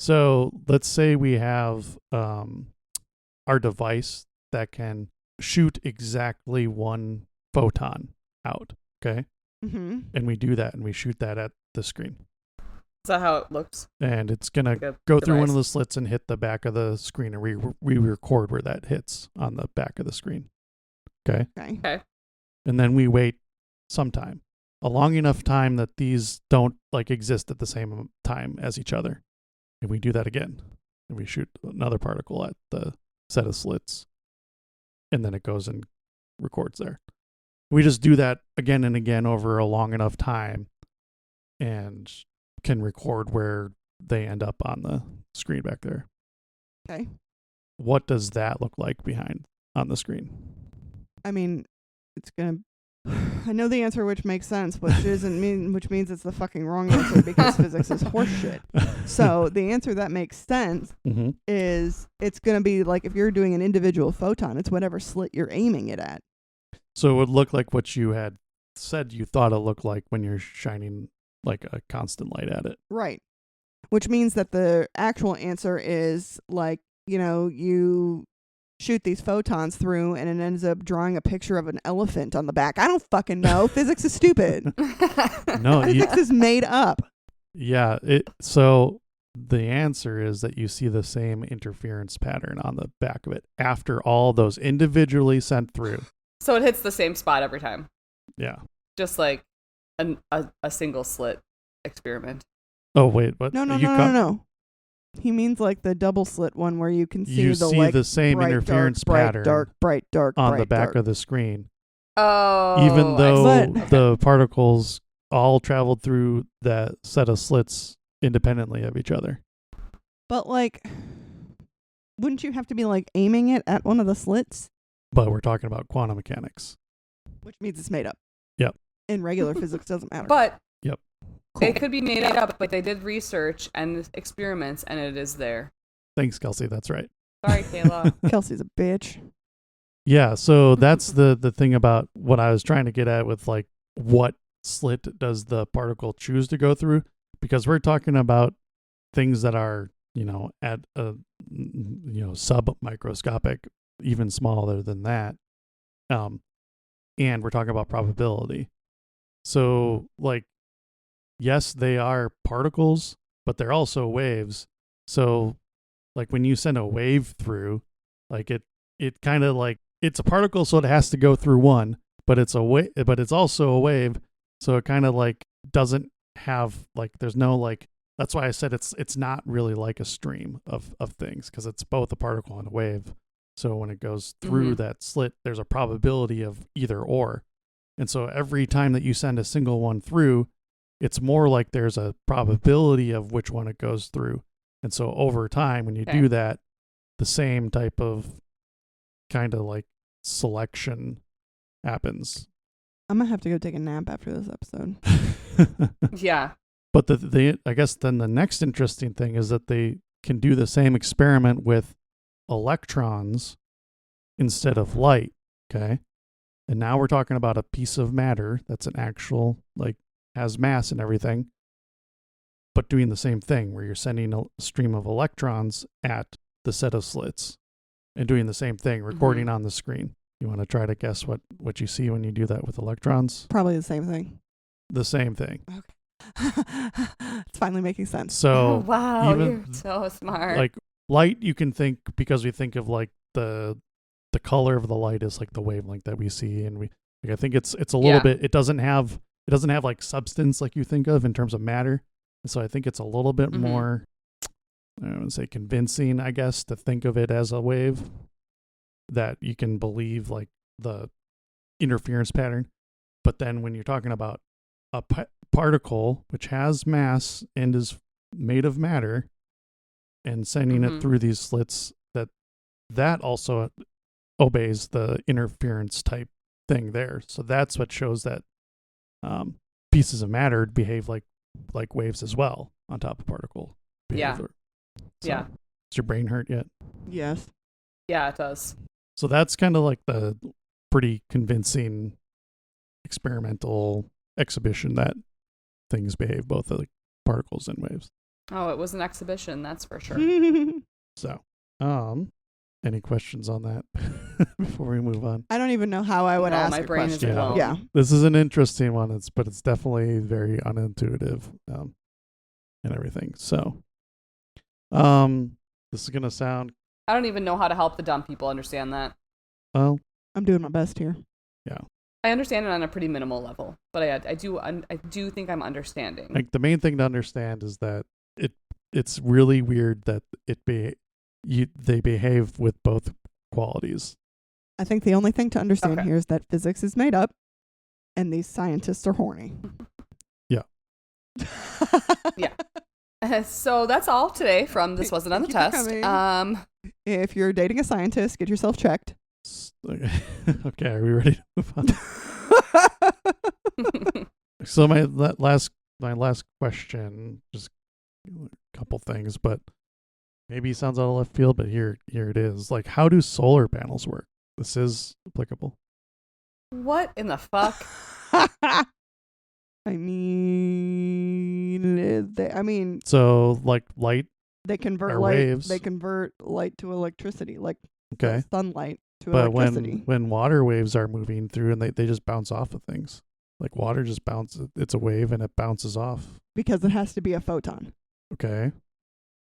Speaker 3: So let's say we have our device that can shoot exactly 1 photon out. Okay.
Speaker 2: Mm-hmm.
Speaker 3: And we do that, and we shoot that at the screen.
Speaker 1: Is that how it looks?
Speaker 3: And it's going
Speaker 1: Like
Speaker 3: to
Speaker 1: a
Speaker 3: go through one of
Speaker 1: device?
Speaker 3: the slits and hit the back of the screen, and we record where that hits on the back of the screen. Okay.
Speaker 2: Okay.
Speaker 3: And then we wait some time, a long enough time that these don't like exist at the same time as each other. And we do that again. And we shoot another particle at the set of slits. And then it goes and records there. We just do that again and again over a long enough time and can record where they end up on the screen back there.
Speaker 2: Okay.
Speaker 3: What does that look like behind on the screen?
Speaker 2: I mean, it's going to... I know the answer, which makes sense, which means it's the fucking wrong answer because physics is horseshit. So the answer that makes sense
Speaker 3: Mm-hmm.
Speaker 2: is it's going to be like if you're doing an individual photon, it's whatever slit you're aiming it at.
Speaker 3: So it would look like what you had said you thought it looked like when you're shining like a constant light at it.
Speaker 2: Right. Which means that the actual answer is like, you shoot these photons through and it ends up drawing a picture of an elephant on the back. I don't fucking know. Physics is stupid.
Speaker 3: No,
Speaker 2: Physics is made up.
Speaker 3: yeah. So the answer is that you see the same interference pattern on the back of it after all those individually sent through.
Speaker 1: So it hits the same spot every time.
Speaker 3: Yeah.
Speaker 1: Just like a single slit experiment.
Speaker 3: Oh wait, what?
Speaker 2: No. He means like the double slit one where you can see
Speaker 3: you
Speaker 2: the
Speaker 3: see
Speaker 2: like
Speaker 3: the same
Speaker 2: bright,
Speaker 3: interference
Speaker 2: dark,
Speaker 3: pattern
Speaker 2: bright, dark,
Speaker 3: on
Speaker 2: bright,
Speaker 3: the back
Speaker 2: dark.
Speaker 3: of the screen.
Speaker 1: Oh.
Speaker 3: Even though
Speaker 2: But-
Speaker 3: the particles all traveled through that set of slits independently of each other.
Speaker 2: But like, wouldn't you have to be like aiming it at one of the slits?
Speaker 3: But we're talking about quantum mechanics.
Speaker 2: Which means it's made up.
Speaker 3: Yep.
Speaker 2: In regular physics, doesn't matter.
Speaker 1: But
Speaker 2: Cool.
Speaker 1: it could be made up, but they did research and experiments, and it is there.
Speaker 3: Thanks, Kelsey. That's right.
Speaker 1: Sorry, Kayla.
Speaker 2: Kelsey's a bitch.
Speaker 3: Yeah, so that's the thing about what I was trying to get at with like what slit does the particle choose to go through, because we're talking about things that are, at a sub microscopic, even smaller than that. And we're talking about probability. So like, yes, they are particles, but they're also waves. So like when you send a wave through, like it kind of like, it's a particle, so it has to go through one, but it's but it's also a wave, so it kind of like doesn't have like, there's no like, that's why I said it's not really like a stream of things, because it's both a particle and a wave. So when it goes through that slit, there's a probability of either or. And so every time that you send a single one through, it's more like there's a probability of which one it goes through. And so over time, when you do that, the same type of kind of like selection happens.
Speaker 2: I'm gonna have to go take a nap after this episode.
Speaker 1: Yeah.
Speaker 3: But I guess then the next interesting thing is that they can do the same experiment with electrons instead of light. Okay. And now we're talking about a piece of matter that's an actual, like, has mass and everything, but doing the same thing where you're sending a stream of electrons at the set of slits and doing the same thing, recording on the screen. You want to try to guess what you see when you do that with electrons?
Speaker 2: Probably the same thing.
Speaker 3: The same thing.
Speaker 2: It's finally making sense.
Speaker 3: So
Speaker 1: wow,
Speaker 3: even,
Speaker 1: you're so smart.
Speaker 3: like light, you can think, because we think of like the color of the light is like the wavelength that we see, and I think it's a little bit, it doesn't have like substance like you think of in terms of matter. And so I think it's a little bit more, I don't want to say convincing, I guess, to think of it as a wave, that you can believe like the interference pattern. But then when you're talking about a particle which has mass and is made of matter and sending it through these slits, that also obeys the interference type thing there. So that's what shows that pieces of matter behave like waves as well on top of particle behavior. So,
Speaker 1: yeah.
Speaker 3: Does your brain hurt yet?
Speaker 2: Yes.
Speaker 1: Yeah, it does.
Speaker 3: So that's kind of like the pretty convincing experimental exhibition that things behave both like particles and waves.
Speaker 1: Oh, it was an exhibition, that's for sure.
Speaker 3: So, any questions on that before we move on?
Speaker 2: I don't even know how I would
Speaker 1: No,
Speaker 2: ask
Speaker 1: my
Speaker 2: a
Speaker 1: brain is
Speaker 2: question.
Speaker 1: blown.
Speaker 2: Yeah.
Speaker 3: This is an interesting one, but it's definitely very unintuitive and everything. So, this is gonna sound.
Speaker 1: I don't even know how to help the dumb people understand that.
Speaker 3: Well,
Speaker 2: I'm doing my best here.
Speaker 3: Yeah.
Speaker 1: I understand it on a pretty minimal level, but I do think I'm understanding.
Speaker 3: Like the main thing to understand is that it's really weird that they behave with both qualities.
Speaker 2: I think the only thing to understand here is that physics is made up and these scientists are horny.
Speaker 3: Yeah.
Speaker 1: Yeah. So that's all today from This Wasn't on the Test.
Speaker 2: If you're dating a scientist, get yourself checked.
Speaker 3: Okay, are we ready to move on? So my last question, just a couple things, but maybe it sounds out of left field, but here it is. Like, how do solar panels work? This is applicable.
Speaker 1: What in the fuck?
Speaker 2: I mean,
Speaker 3: so like light.
Speaker 2: They convert
Speaker 3: light. Waves.
Speaker 2: They convert light to electricity, like sunlight to
Speaker 3: But
Speaker 2: electricity.
Speaker 3: when water waves are moving through and they just bounce off of things, like water just bounces. It's a wave and it bounces off.
Speaker 2: Because it has to be a photon.
Speaker 3: Okay.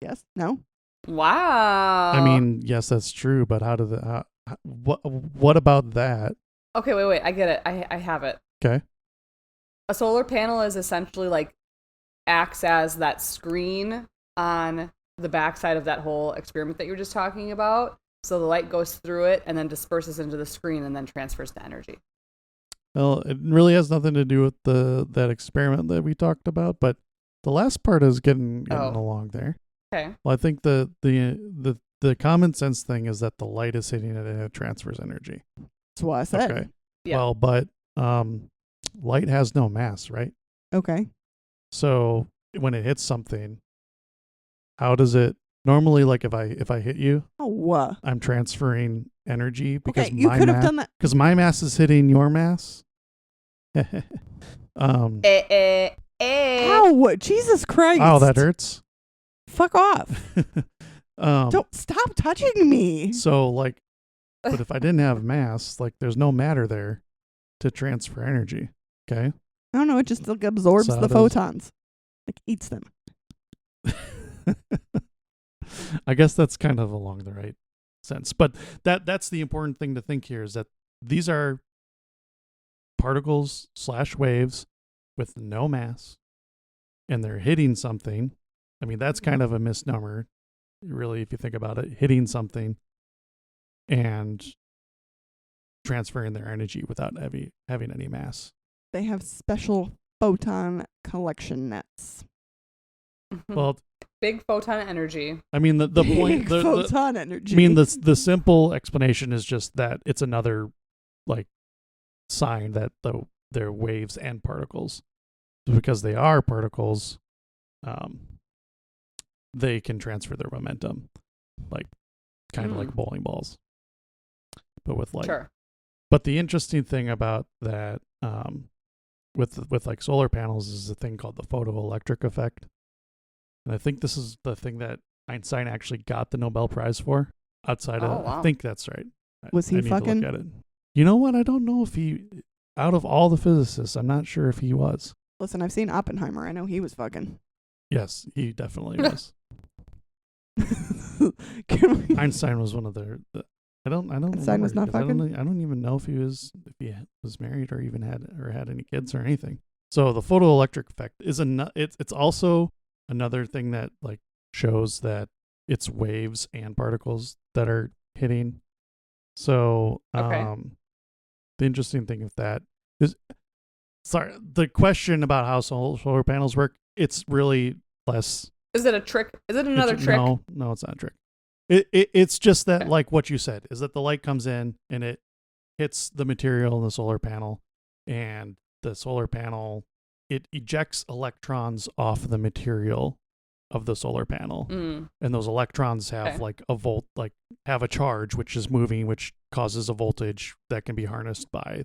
Speaker 2: Yes. No.
Speaker 1: Wow.
Speaker 3: I mean, yes, that's true. But what about that?
Speaker 1: Okay, wait. I get it. I have it.
Speaker 3: Okay.
Speaker 1: A solar panel is essentially like acts as that screen on the backside of that whole experiment that you were just talking about. So the light goes through it and then disperses into the screen and then transfers the energy.
Speaker 3: Well, it really has nothing to do with that experiment that we talked about, but the last part is getting along there.
Speaker 1: Okay.
Speaker 3: Well, I think the common sense thing is that the light is hitting it and it transfers energy.
Speaker 2: That's what I said.
Speaker 3: Okay.
Speaker 1: Yeah.
Speaker 3: Well, but light has no mass, right?
Speaker 2: Okay.
Speaker 3: So when it hits something, how does it normally, like if I hit you, I'm transferring energy because
Speaker 2: you could have done that
Speaker 3: because my mass is hitting your mass.
Speaker 2: Ow, Jesus Christ.
Speaker 3: Oh, that hurts.
Speaker 2: Fuck off. Don't stop touching me.
Speaker 3: So like, but if I didn't have mass, like there's no matter there to transfer energy. Okay.
Speaker 2: I don't know. It just like absorbs the photons, like eats them.
Speaker 3: I guess that's kind of along the right sense, but that's the important thing to think here is that these are particles / waves with no mass, and they're hitting something. I mean, that's kind of a misnomer, really, if you think about it. Hitting something and transferring their energy without having any mass.
Speaker 2: They have special photon collection nets.
Speaker 3: Well,
Speaker 1: big photon energy.
Speaker 3: I mean, the point.
Speaker 2: Photon energy.
Speaker 3: I mean, the simple explanation is just that it's another like sign that they're waves and particles, because they are particles. They can transfer their momentum, like kind of like bowling balls, but with light.
Speaker 1: Sure.
Speaker 3: But the interesting thing about that, with like solar panels, is a thing called the photoelectric effect. And I think this is the thing that Einstein actually got the Nobel Prize for. Outside of,
Speaker 1: wow.
Speaker 3: I think that's right.
Speaker 2: Was he
Speaker 3: I need
Speaker 2: fucking?
Speaker 3: to look at it. You know what? I don't know if he, out of all the physicists, I'm not sure if he was.
Speaker 2: Listen, I've seen Oppenheimer. I know he was fucking.
Speaker 3: Yes, he definitely was. Einstein was one of the I don't.
Speaker 2: Einstein was not fucking?
Speaker 3: I don't even know if he was married or even had any kids or anything. So the photoelectric effect is it's also another thing that like shows that it's waves and particles that are hitting. So the interesting thing with that is, the question about how solar panels work, it's really less.
Speaker 1: Is it a trick? Is it another trick?
Speaker 3: No, it's not a trick. It's just that, like what you said, is that the light comes in and it hits the material in the solar panel, and the solar panel, it ejects electrons off the material of the solar panel. And those electrons have have a charge which is moving, which causes a voltage that can be harnessed by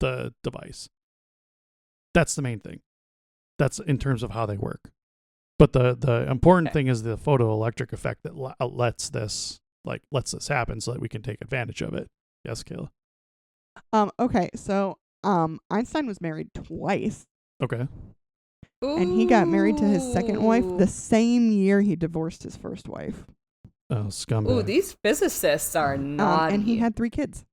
Speaker 3: the device. That's the main thing. That's in terms of how they work. But the important thing is the photoelectric effect that lets this happen so that we can take advantage of it. Yes, Kayla.
Speaker 2: Okay, so Einstein was married twice.
Speaker 3: Okay.
Speaker 1: Ooh.
Speaker 2: And he got married to his second wife the same year he divorced his first wife.
Speaker 3: Oh, scumbag.
Speaker 1: Ooh, these physicists are naughty.
Speaker 2: And he had 3 kids.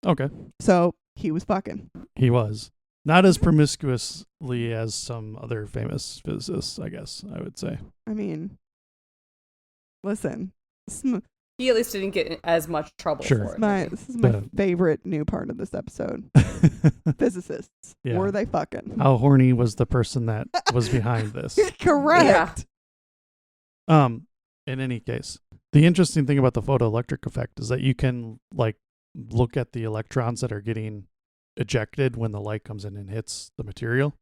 Speaker 3: Okay.
Speaker 2: So he was fucking.
Speaker 3: He was. Not as promiscuously as some other famous physicists, I guess, I would say.
Speaker 2: I mean, listen.
Speaker 1: He at least didn't get in as much trouble for it.
Speaker 2: This is my favorite new part of this episode. Physicists.
Speaker 3: Yeah.
Speaker 2: Were they fucking?
Speaker 3: How horny was the person that was behind this?
Speaker 2: Correct.
Speaker 3: Yeah. In any case, the interesting thing about the photoelectric effect is that you can look at the electrons that are getting ejected when the light comes in and hits the material,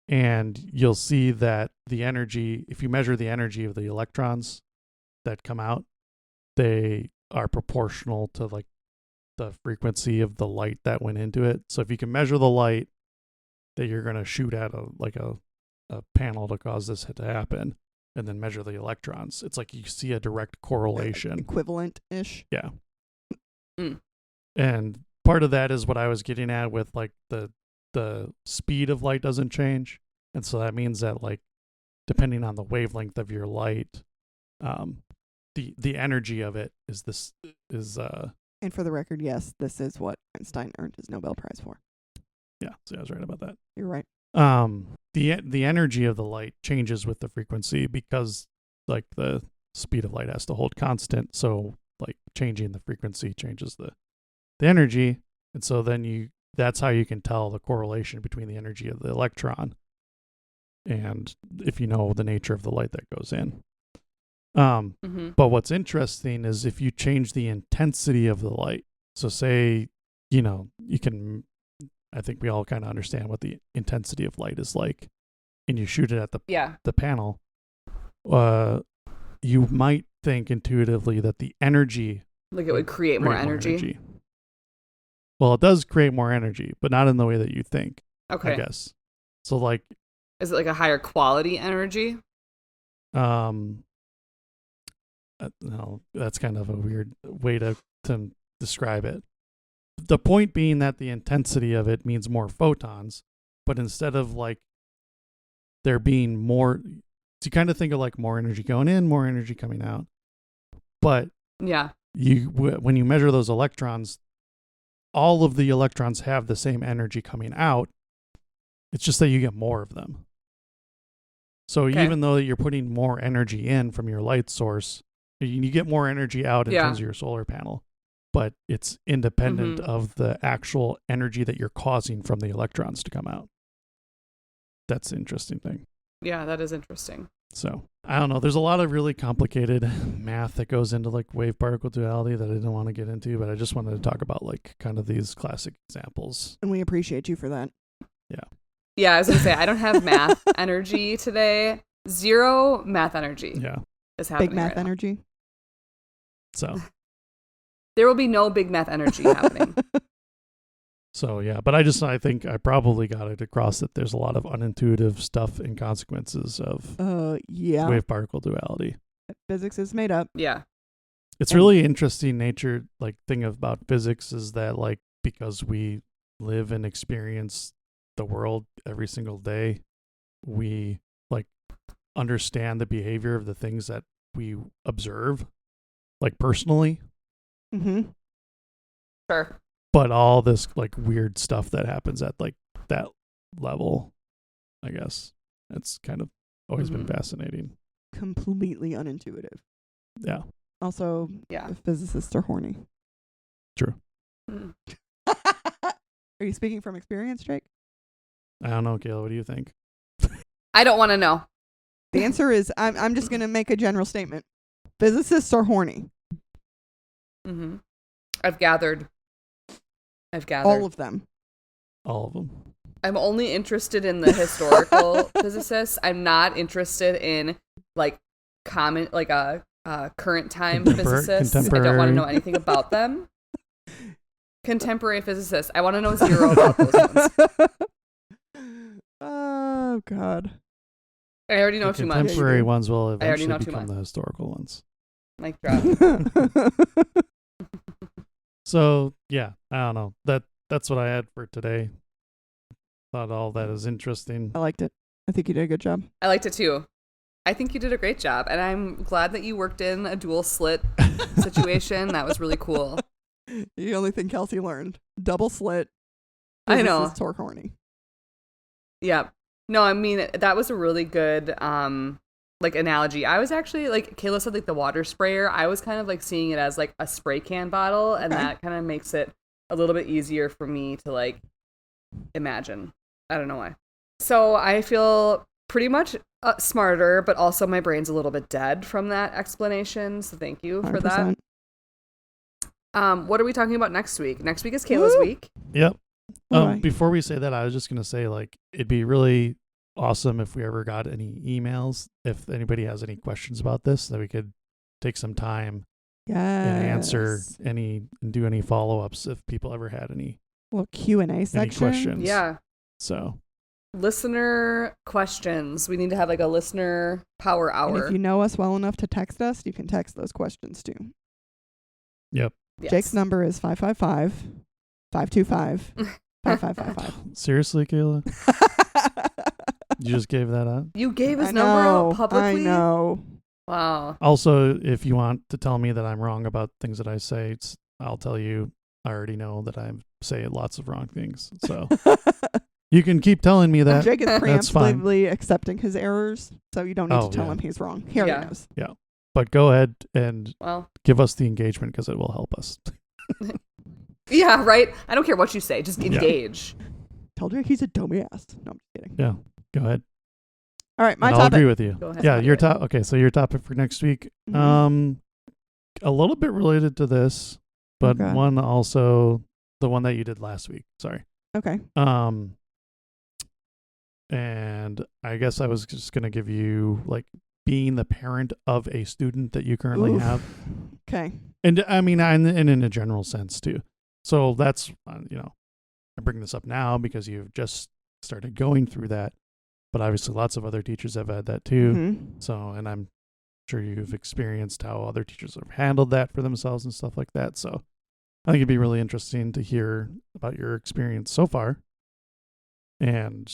Speaker 3: and you'll see that the energy, if you measure the energy of the electrons that come out, they are proportional to the frequency of the light that went into it. So if you can measure the light that you're going to shoot at a panel to cause this to happen, and then measure the electrons, it's like you see a direct correlation.
Speaker 2: Equivalent-ish.
Speaker 3: Yeah. And part of that is what I was getting at with the speed of light doesn't change. And so that means that depending on the wavelength of your light, the energy of it is
Speaker 2: and for the record, yes, this is what Einstein earned his Nobel Prize for.
Speaker 3: Yeah, so I was right about that.
Speaker 2: You're right.
Speaker 3: The energy of the light changes with the frequency because like the speed of light has to hold constant. So like changing the frequency changes the energy. And so then that's how you can tell the correlation between the energy of the electron and if you know the nature of the light that goes in. But what's interesting is if you change the intensity of the light. So say, you can, I think we all kind of understand what the intensity of light is like, and you shoot it at the panel, you might think intuitively that the energy,
Speaker 1: like it would create more energy.
Speaker 3: Well, it does create more energy, but not in the way that you think.
Speaker 1: Okay.
Speaker 3: I guess. So like,
Speaker 1: is it like a higher quality energy?
Speaker 3: No, that's kind of a weird way to describe it. The point being that the intensity of it means more photons, but instead of like there being more, so you kind of think of like more energy going in, more energy coming out. But
Speaker 1: yeah,
Speaker 3: when you measure those electrons, all of the electrons have the same energy coming out. It's just that you get more of them. So even though you're putting more energy in from your light source, you get more energy out in terms of your solar panel, but it's independent of the actual energy that you're causing from the electrons to come out. That's the interesting thing.
Speaker 1: Yeah, that is interesting.
Speaker 3: So I don't know. There's a lot of really complicated math that goes into like wave particle duality that I didn't want to get into, but I just wanted to talk about like kind of these classic examples.
Speaker 2: And we appreciate you for that.
Speaker 3: Yeah.
Speaker 1: Yeah, I was going to say, I don't have math energy today. 0 math energy.
Speaker 3: Yeah.
Speaker 1: Is happening
Speaker 2: big math
Speaker 1: right
Speaker 2: energy.
Speaker 1: Now.
Speaker 3: So
Speaker 1: there will be no big math energy happening.
Speaker 3: So yeah, but I think I probably got it across that there's a lot of unintuitive stuff and consequences of wave particle duality.
Speaker 2: Physics is made up.
Speaker 1: Yeah.
Speaker 3: It's really interesting thing about physics is that like because we live and experience the world every single day, we like understand the behavior of the things that we observe, like personally.
Speaker 2: Mm-hmm.
Speaker 1: Sure.
Speaker 3: But all this like weird stuff that happens at like that level, I guess it's kind of always been fascinating.
Speaker 2: Completely unintuitive.
Speaker 3: Yeah.
Speaker 2: Also, physicists are horny.
Speaker 3: True.
Speaker 2: Are you speaking from experience, Jake?
Speaker 3: I don't know, Kayla. What do you think?
Speaker 1: I don't want to know.
Speaker 2: The answer is I'm just going to make a general statement. Physicists are horny.
Speaker 1: Mm-hmm. I've gathered.
Speaker 2: All of them.
Speaker 3: All of them.
Speaker 1: I'm only interested in the historical physicists. I'm not interested in like current time physicists. I don't want to know anything about them. Contemporary physicists. I want to know 0 about those ones.
Speaker 2: Oh God.
Speaker 1: I already know too much.
Speaker 3: Contemporary ones will eventually become the historical ones.
Speaker 1: Mic drop.
Speaker 3: So yeah, I don't know. That's what I had for today. Thought all that is interesting.
Speaker 2: I liked it. I think you did a good job.
Speaker 1: I liked it too. I think you did a great job, and I'm glad that you worked in a dual slit situation. That was really cool.
Speaker 2: The only thing Kelsey learned: double slit.
Speaker 1: I know.
Speaker 2: Torque horny.
Speaker 1: Yeah. No, I mean that was a really good analogy. I was actually like Kayla said, like the water sprayer. I was kind of like seeing it as like a spray can bottle, and that kind of makes it a little bit easier for me to like imagine. I don't know why. So I feel pretty much smarter, but also my brain's a little bit dead from that explanation. So thank you for
Speaker 2: 100%.
Speaker 1: that. What are we talking about next week? Next week is Kayla's week.
Speaker 3: Yep. Before we say that, I was just gonna say like it'd be really awesome if we ever got any emails. If anybody has any questions about this, that we could take some time and answer and do any follow-ups if people ever had any
Speaker 2: little Q&A section.
Speaker 3: Any questions.
Speaker 1: Yeah.
Speaker 3: So
Speaker 1: listener questions. We need to have like a listener power hour.
Speaker 2: And if you know us well enough to text us, you can text those questions too.
Speaker 3: Yep.
Speaker 1: Yes.
Speaker 2: Jake's number is 555-525-5555.
Speaker 3: Seriously, Kayla? You just gave that out?
Speaker 1: You gave his number out publicly?
Speaker 2: I know.
Speaker 1: Wow.
Speaker 3: Also, if you want to tell me that I'm wrong about things that I say, I'll tell you. I already know that I say lots of wrong things. So You can keep telling me that.
Speaker 2: Jake is
Speaker 3: That's fine.
Speaker 2: preemptively accepting his errors, so you don't need to tell
Speaker 3: yeah.
Speaker 2: him he's wrong. He already knows.
Speaker 3: Yeah. But go ahead and
Speaker 1: Well,
Speaker 3: give us the engagement because it will help us.
Speaker 1: yeah, right? I don't care what you say. Just engage.
Speaker 2: Tell Jake he's a dumbass. No, I'm just kidding.
Speaker 3: Yeah. Go ahead.
Speaker 2: All right, my
Speaker 3: And
Speaker 2: topic.
Speaker 3: I'll agree with you.
Speaker 1: Go ahead.
Speaker 3: Yeah, your top. Okay, so your topic for next week.
Speaker 2: Mhm.
Speaker 3: A little bit related to this, but
Speaker 2: Okay.
Speaker 3: one also the one that you did last week. Sorry.
Speaker 2: Okay.
Speaker 3: And I guess I was just gonna give you like being the parent of a student that you currently
Speaker 2: Oof.
Speaker 3: have,
Speaker 2: Okay.
Speaker 3: and I mean, and in a general sense too. So that's I bring this up now because you've just started going through that, but obviously lots of other teachers have had that too.
Speaker 2: Mhm.
Speaker 3: So, and I'm sure you've experienced how other teachers have handled that for themselves and stuff like that. So I think it'd be really interesting to hear about your experience so far and,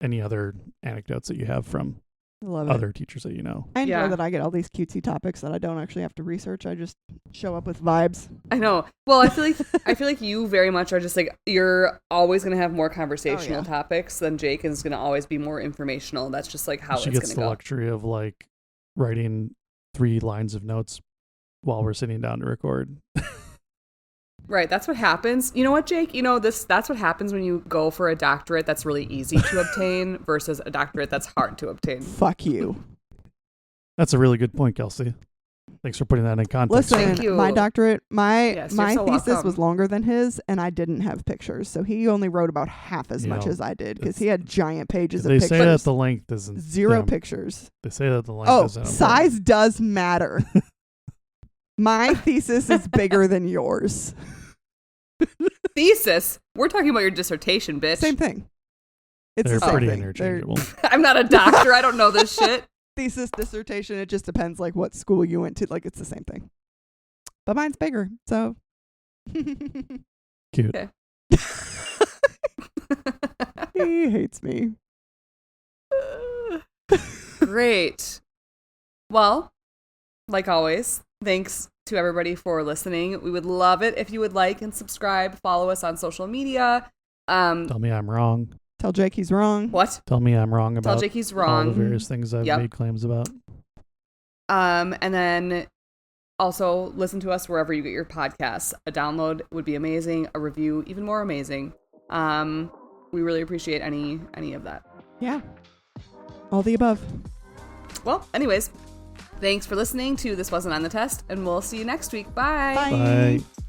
Speaker 3: any other anecdotes that you have from
Speaker 2: I love
Speaker 3: other teachers that you know.
Speaker 2: I enjoy
Speaker 1: Yeah.
Speaker 2: that I get all these cutesy topics that I don't actually have to research. I just show up with vibes.
Speaker 1: I know. Well, I feel like you very much are just like, you're always going to have more conversational topics than Jake, and is going to always be more informational. That's just like how
Speaker 3: She
Speaker 1: it's
Speaker 3: gets
Speaker 1: going
Speaker 3: the
Speaker 1: to go.
Speaker 3: luxury of like writing 3 lines of notes while we're sitting down to record.
Speaker 1: Right. That's what happens. You know what, Jake? That's what happens when you go for a doctorate that's really easy to obtain versus a doctorate that's hard to obtain.
Speaker 2: Fuck you.
Speaker 3: That's a really good point, Kelsey. Thanks for putting that in context.
Speaker 2: Listen,
Speaker 1: Thank you.
Speaker 2: my doctorate, my
Speaker 1: Yes, you're so
Speaker 2: thesis
Speaker 1: welcome.
Speaker 2: was longer than his, and I didn't have pictures. So he only wrote about half as much as I did because he had giant pages of
Speaker 3: They
Speaker 2: pictures.
Speaker 3: say that the length isn't
Speaker 2: Zero
Speaker 3: yeah,
Speaker 2: pictures.
Speaker 3: They say that the length
Speaker 2: Oh,
Speaker 3: isn't
Speaker 2: size does matter. My thesis is bigger than yours.
Speaker 1: Thesis? We're talking about your dissertation, bitch.
Speaker 2: Same thing. It's
Speaker 3: They're
Speaker 2: the same
Speaker 3: pretty
Speaker 2: thing.
Speaker 3: interchangeable.
Speaker 1: I'm not a doctor. I don't know this shit.
Speaker 2: Thesis, dissertation, it just depends like what school you went to. Like it's the same thing. But mine's bigger, so
Speaker 3: Cute.
Speaker 1: Okay.
Speaker 2: he hates me.
Speaker 1: Great. Well, like always, thanks to everybody for listening. We would love it if you would like and subscribe, follow us on social media.
Speaker 3: Tell me I'm wrong.
Speaker 2: Tell Jake he's wrong.
Speaker 1: What?
Speaker 3: Tell me I'm wrong about
Speaker 1: Tell Jake he's
Speaker 3: all
Speaker 1: wrong.
Speaker 3: the various things I've
Speaker 1: Yep.
Speaker 3: made claims about.
Speaker 1: And then also listen to us wherever you get your podcasts. A download would be amazing. A review, even more amazing. We really appreciate any of that.
Speaker 2: Yeah. All the above.
Speaker 1: Well, anyways, thanks for listening to This Wasn't on the Test, and we'll see you next week. Bye.
Speaker 2: Bye.
Speaker 3: Bye.